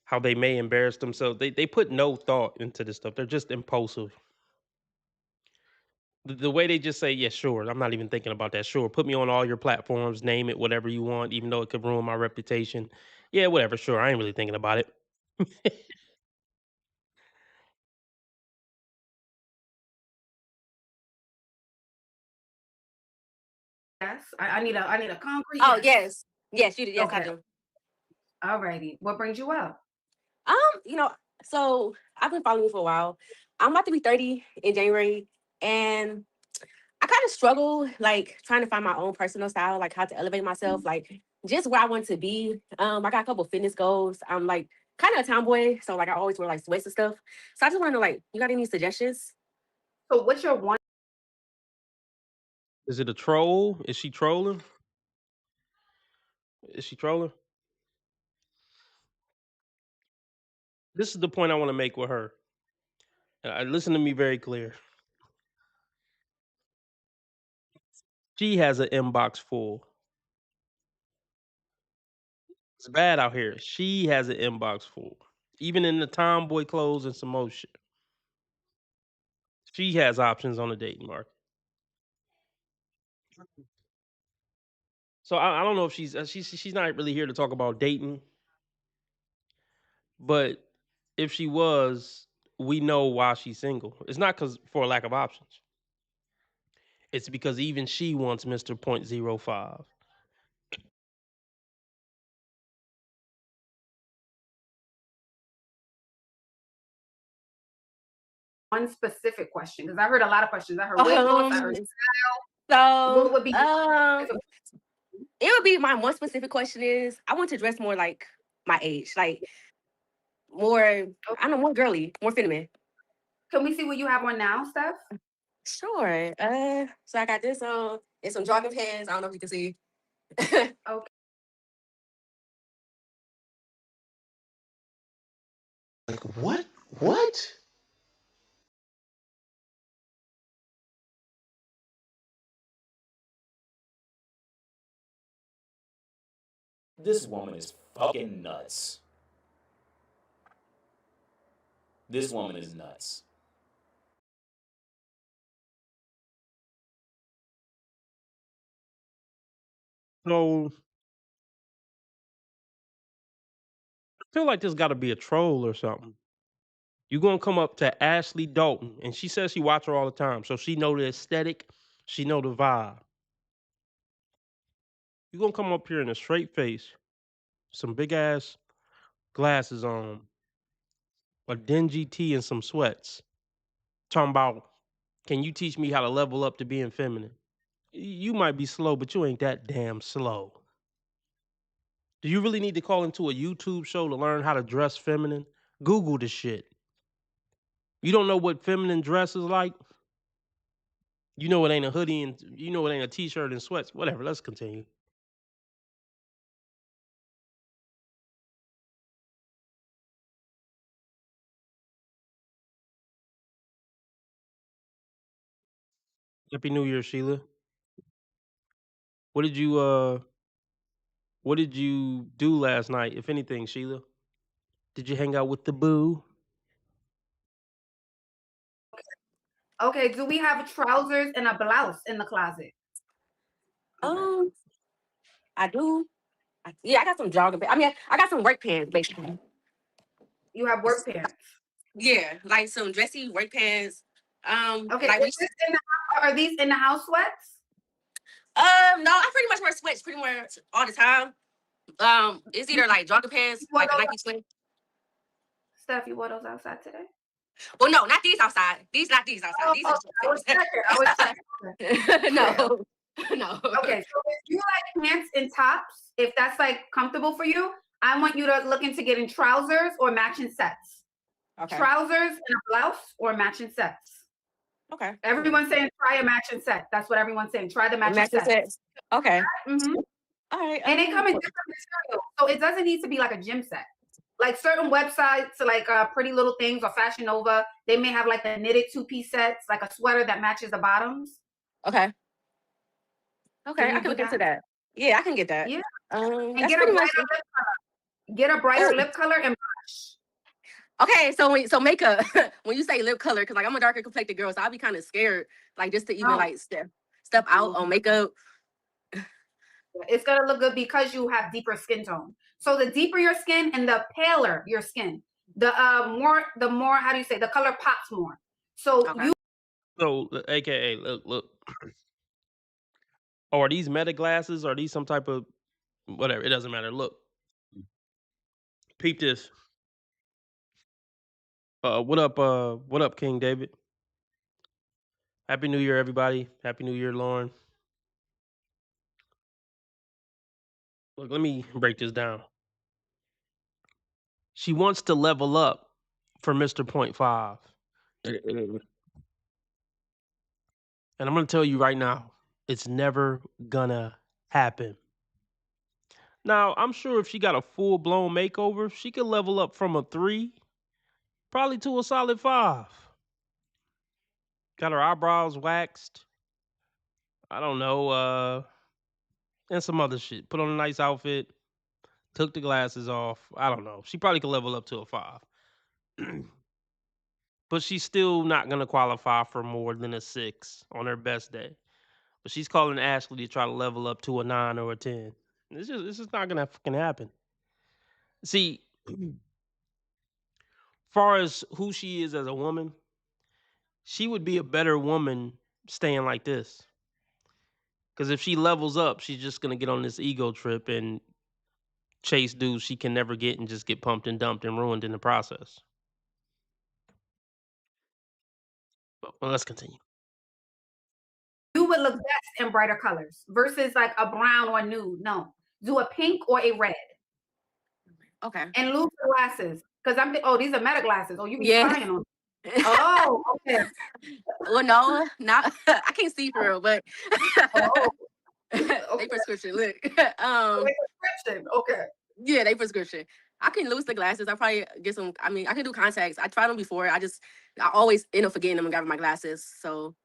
how they may embarrass themselves. They put no thought into this stuff. They're just impulsive. The way they just say, yeah, sure. I'm not even thinking about that. Sure. Put me on all your platforms, name it, whatever you want, even though it could ruin my reputation. Yeah, whatever. Sure. I ain't really thinking about it. Yes. I need a concrete. Oh, yes. Yes, you did. Yes, I Okay. do. All righty. What brings you up? You know, so I've been following you for a while. I'm about to be 30 in January, and I kind of struggle, like, trying to find my own personal style, like how to elevate myself, like just where I want to be. I got a couple fitness goals. I'm like kind of a tomboy, so like I always wear like sweats and stuff. So I just want to know, like, you got any suggestions? So what's your one? Is it a troll? Is she trolling? Is she trolling? This is the point I want to make with her. Listen to me very clear. She has an inbox full. It's bad out here. She has an inbox full. Even in the tomboy clothes and some more shit. She has options on the dating market. So I don't know if she's not really here to talk about dating. But if she was, we know why she's single. It's not because for a lack of options. It's because even she wants Mr. 0.05. One specific question, because I heard a lot of questions. I heard weight loss. I heard style. So What would be? it would be my one specific question is I want to dress more like my age, like more, I don't know, more girly, more feminine. Can we see what you have on now, Steph? Sure. So I got this on and some jogging pants. I don't know if you can see. Okay. Like, what? What? This woman is fucking nuts. This woman is nuts. So I feel like this got to be a troll or something. You're going to come up to Ashley Dalton, and she says she watch her all the time, so she know the aesthetic, she know the vibe. You're going to come up here in a straight face, some big-ass glasses on, a dingy tee and some sweats, talking about, can you teach me how to level up to being feminine? You might be slow, but you ain't that damn slow. Do you really need to call into a YouTube show to learn how to dress feminine? Google the shit. You don't know what feminine dress is like? You know it ain't a hoodie and you know it ain't a t-shirt and sweats. Whatever, let's continue. Happy New Year, Sheila. What did you do last night, if anything, Sheila? Did you hang out with the boo? Okay, do we have trousers and a blouse in the closet? I do. Yeah, I got some jogging pants. I mean, I got some work pants, basically. You have work pants. Yeah, like some dressy work pants. Okay, Like is this are these in the house sweats? no, I pretty much wear sweats pretty much all the time. It's either like jogging pants, like a Nike sweat. Steph, you wore those outside today? Well, no, not these outside. Not these outside. These are I was checking. no, no. Okay, so if you like pants and tops, if that's like comfortable for you, I want you to look into getting trousers or matching sets. Okay. Trousers and a blouse or matching sets. Okay. Everyone's saying try a matching set. That's what everyone's saying. Try the matching set. Sets. Okay. Mm-hmm. All right. And they come in different materials, so it doesn't need to be like a gym set. Like certain websites, like Pretty Little Things or Fashion Nova, they may have like the knitted two-piece sets, like a sweater that matches the bottoms. Okay. Okay, I can look into that. Yeah, I can get that. Yeah. And get a brighter lip color. Get a brighter lip color and blush. Okay, so makeup. When you say lip color, because like I'm a darker complected girl, so I'll be kind of scared, like just to even like step out on makeup. It's gonna look good because you have deeper skin tone. So the deeper your skin and the paler your skin, the more how do you say the color pops more. So you So, AKA, look. Oh, are these Meta glasses? Are these some type of whatever? It doesn't matter. Look, peep this. What up, King David? Happy New Year, everybody. Happy New Year, Lauren. Look, let me break this down. She wants to level up for Mr. Point 5. And I'm going to tell you right now, it's never gonna happen. Now, I'm sure if she got a full-blown makeover, she could level up from a 3 probably to a solid 5. Got her eyebrows waxed. I don't know, and some other shit. Put on a nice outfit. Took the glasses off. I don't know. She probably could level up to a 5. But she's still not going to qualify for more than a 6 on her best day. But she's calling Ashley to try to level up to a 9 or a 10. It's just not going to fucking happen. See, far as who she is as a woman, she would be a better woman staying like this. Because if she levels up, she's just going to get on this ego trip and chase dudes she can never get and just get pumped and dumped and ruined in the process. Well, let's continue. you would look best in brighter colors versus like a brown or nude. No, do a pink or a red. Okay. And lose the glasses because these are Meta glasses. Oh, you be Yeah. spying on. Oh, okay. Well, no, not I can't see for real, but they prescription. Look, prescription. Okay. Yeah, they prescription. I can lose the glasses. I probably get some. I mean, I can do contacts. I tried them before. I always end up forgetting them and grabbing my glasses. So.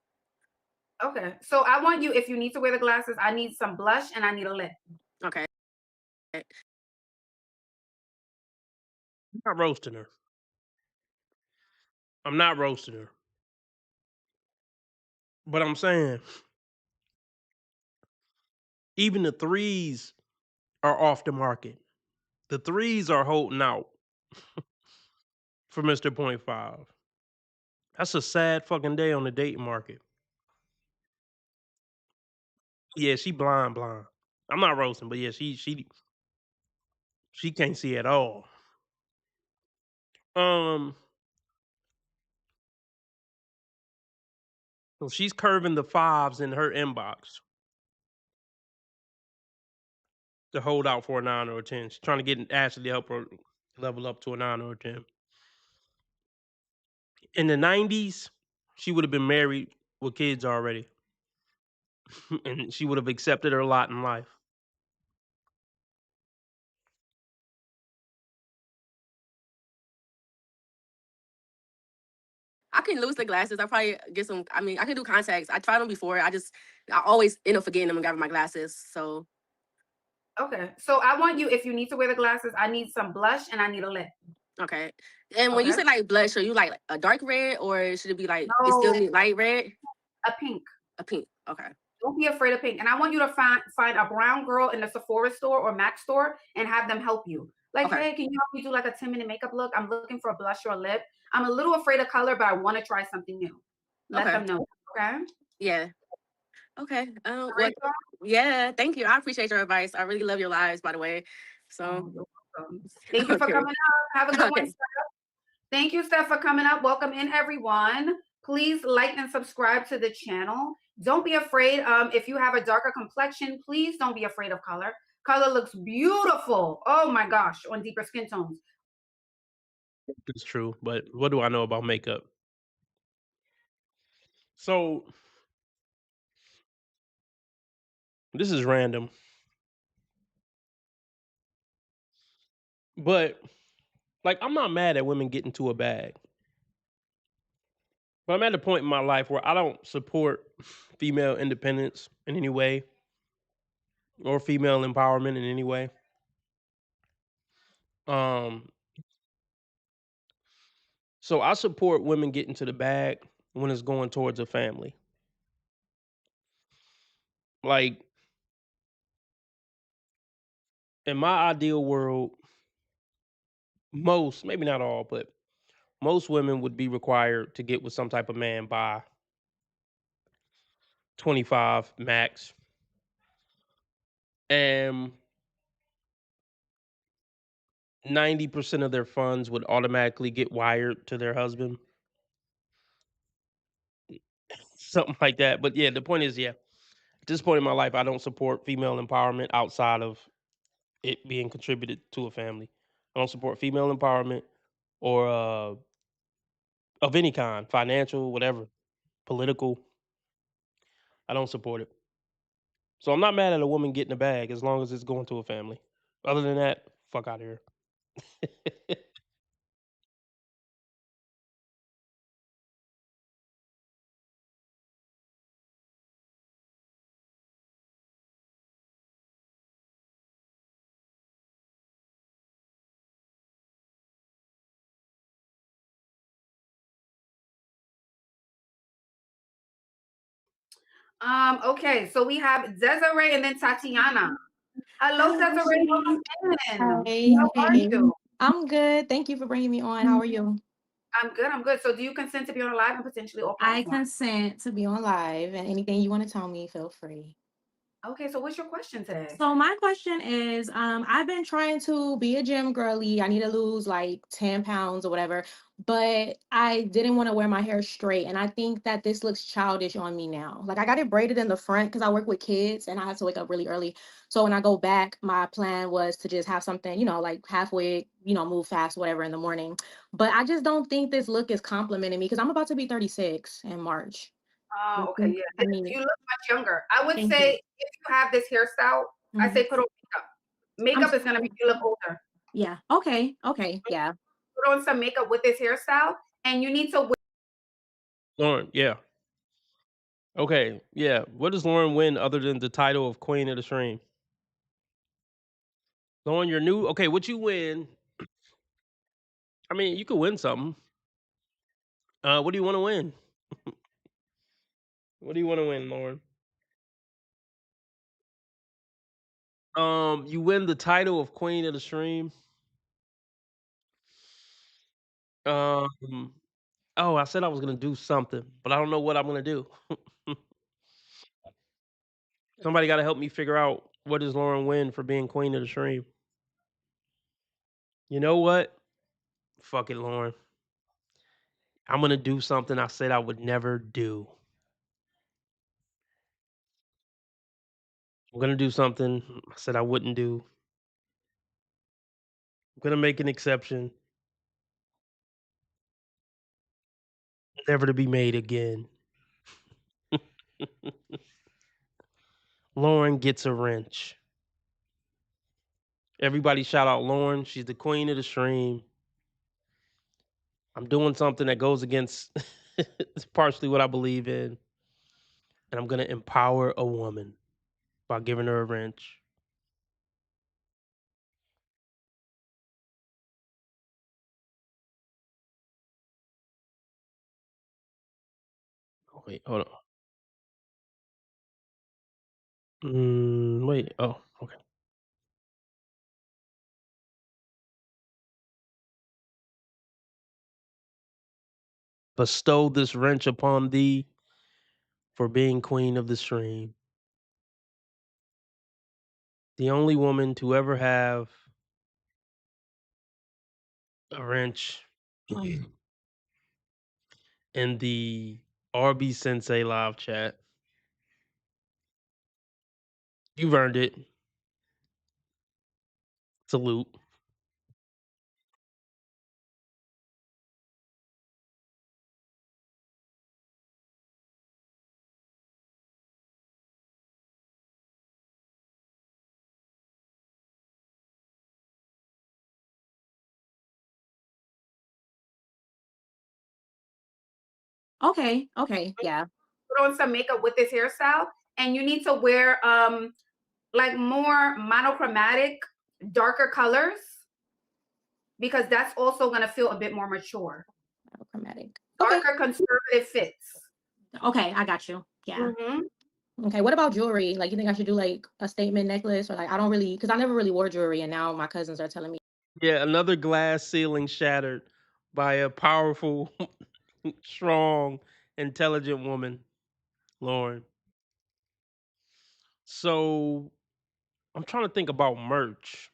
Okay, so I want you. If you need to wear the glasses, I need some blush and I need a lip. Okay. I'm not roasting her. I'm not roasting her. But I'm saying, even the 3s are off the market. The 3s are holding out for Mr. Point 5. That's a sad fucking day on the dating market. Yeah, she blind. I'm not roasting, but yeah, she can't see at all. So she's curving the 5s in her inbox. to hold out for a 9 or a 10. She's trying to get Ashley to help her level up to a 9 or a 10. In the 90s, she would have been married with kids already. And she would have accepted her lot in life. I can lose the glasses. I probably get some. I mean, I can do contacts. I tried them before. I always end up forgetting them and grabbing my glasses. So Okay. So I want you, if you need to wear the glasses, I need some blush and I need a lip. okay. And when you Okay. say like blush, are you like a dark red or should it be like it still No, need light red? a pink. A pink. Okay. Don't be afraid of pink. And I want you to find a brown girl in the Sephora store or MAC store and have them help you. Like, Okay. hey, can you help me do like a 10-minute makeup look? I'm looking for a blush or a lip. I'm a little afraid of color, but I want to try something new. Let Okay. them know. Okay. Yeah. Okay. All Well, right, girl? yeah. Thank you. I appreciate your advice. I really love your lives, by the way. So Oh, you're welcome. Thank you for okay. coming up. Have a good one, Okay. Steph. Thank you, Steph, for coming up. Welcome in, everyone. Please like and subscribe to the channel. Don't be afraid. If you have a darker complexion, please don't be afraid of color. Color looks beautiful. Oh my gosh, on deeper skin tones. It's true, but what do I know about makeup? So this is random, but like I'm not mad at women getting to a bag, but I'm at a point in my life where I don't support female independence in any way or female empowerment in any way. Um, so I support women getting to the bag when it's going towards a family. Like in my ideal world, most, maybe not all, but most women would be required to get with some type of man by 25 max. And 90% of their funds would automatically get wired to their husband. Something like that. But yeah, the point is, yeah, at this point in my life, I don't support female empowerment outside of it being contributed to a family. I don't support female empowerment or of any kind, financial, whatever, political. I don't support it. So I'm not mad at a woman getting a bag as long as it's going to a family. Other than that, fuck out of here. Okay, so we have Desiree and then Tatiana. Hello, Desiree. Welcome in. Hey, How are hey. you? I'm good. Thank you for bringing me on. How are you? I'm good. I'm good. So do you consent to be on a live and potentially all I platforms? consent to be on live, and anything you want to tell me, feel free. Okay, so what's your question today? So my question is, I've been trying to be a gym girly. I need to lose like 10 pounds or whatever, but I didn't want to wear my hair straight. And I think that this looks childish on me now. Like I got it braided in the front because I work with kids and I have to wake up really early. So when I go back, my plan was to just have something, like halfway, move fast, whatever in the morning. But I just don't think this look is complimenting me because I'm about to be 36 in March. I Oh, okay, think yeah. I need You look much younger. I would Thank say you. if you have this hairstyle, I Mhm. say put on makeup. I'm Makeup is gonna make you look older. Yeah. Okay. Okay. Yeah. Put on some makeup with this hairstyle, and you need to Lauren, yeah. Okay, yeah. What does Lauren win other than the title of Queen of the Stream? Lauren, you're new. Okay, what you win? I mean, you could win something. What do you want to win? What do you want to win, Lauren? You win the title of Queen of the Stream. Um, oh, I said I was gonna do something, but I don't know what I'm gonna do. Somebody got to help me figure out what does Lauren win for being Queen of the Stream. You know what? Fuck it, Lauren. I'm gonna do something I said I would never do. I'm gonna do something I said I wouldn't do. I'm gonna make an exception. Never to be made again. Lauren gets a wrench. Everybody shout out Lauren. She's the queen of the stream. I'm doing something that goes against it's partially what I believe in. And I'm gonna empower a woman by giving her a wrench. Oh, wait, hold on. Wait. Oh, okay. Bestow this wrench upon thee for being queen of the stream. The only woman to ever have a wrench in the RB Sensei live chat. You've earned it. Salute. Okay. Yeah. Put on some makeup with this hairstyle, and you need to wear like more monochromatic, darker colors, because that's also gonna feel a bit more mature. Monochromatic. Darker conservative fits. Okay, I got you. Yeah. Okay, what about jewelry? Like, you think I should do like a statement necklace, or like I don't really, because I never really wore jewelry, and now my cousins are telling me. Yeah, another glass ceiling shattered by a powerful, strong, intelligent woman, Lauren. So I'm trying to think about merch.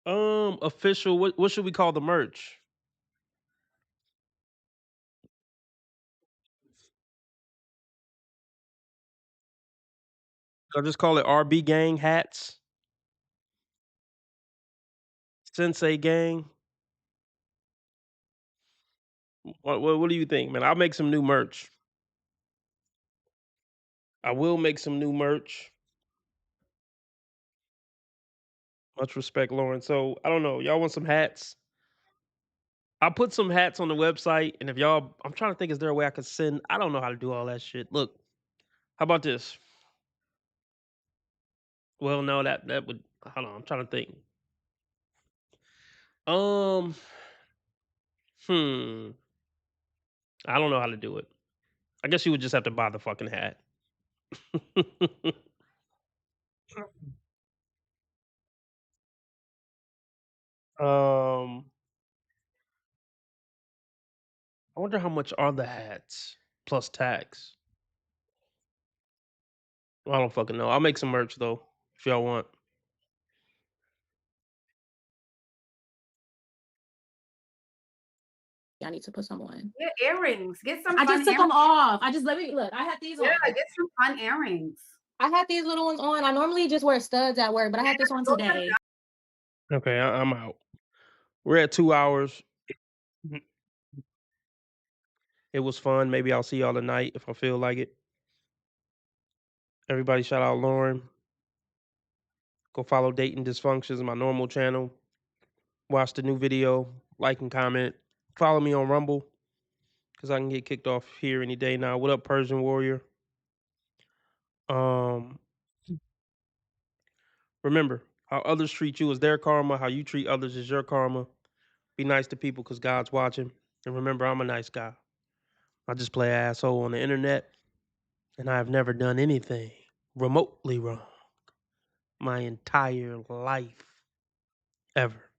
Official. What should we call the merch? I'll just call it RB Gang hats. Sensei Gang. What do you think, man? I'll make some new merch. I will make some new merch. Much respect, Lauren. So I don't know. Y'all want some hats? I'll put some hats on the website, and if y'all, I'm trying to think, is there a way I could send? I don't know how to do all that shit. Look, how about this? Well, no, that would. Hold on, I'm trying to think. Um, I don't know how to do it. I guess you would just have to buy the fucking hat. um, I wonder how much are the hats plus tax. I don't fucking know. I'll make some merch though if y'all want. I need to put some on. Get earrings. Get some. I just took them off. I just let me look. I had these on. Yeah, get some fun earrings. I had these little ones on. I normally just wear studs at work, but I had this on today. Okay, I'm out. We're at 2 hours. It was fun. Maybe I'll see y'all tonight if I feel like it. Everybody shout out Lauren. Go follow Dating Dysfunctions, my normal channel. Watch the new video, like and comment. Follow me on Rumble, because I can get kicked off here any day now. What up, Persian Warrior? Remember, how others treat you is their karma. How you treat others is your karma. Be nice to people because God's watching. And remember, I'm a nice guy. I just play asshole on the internet, and I have never done anything remotely wrong my entire life, ever.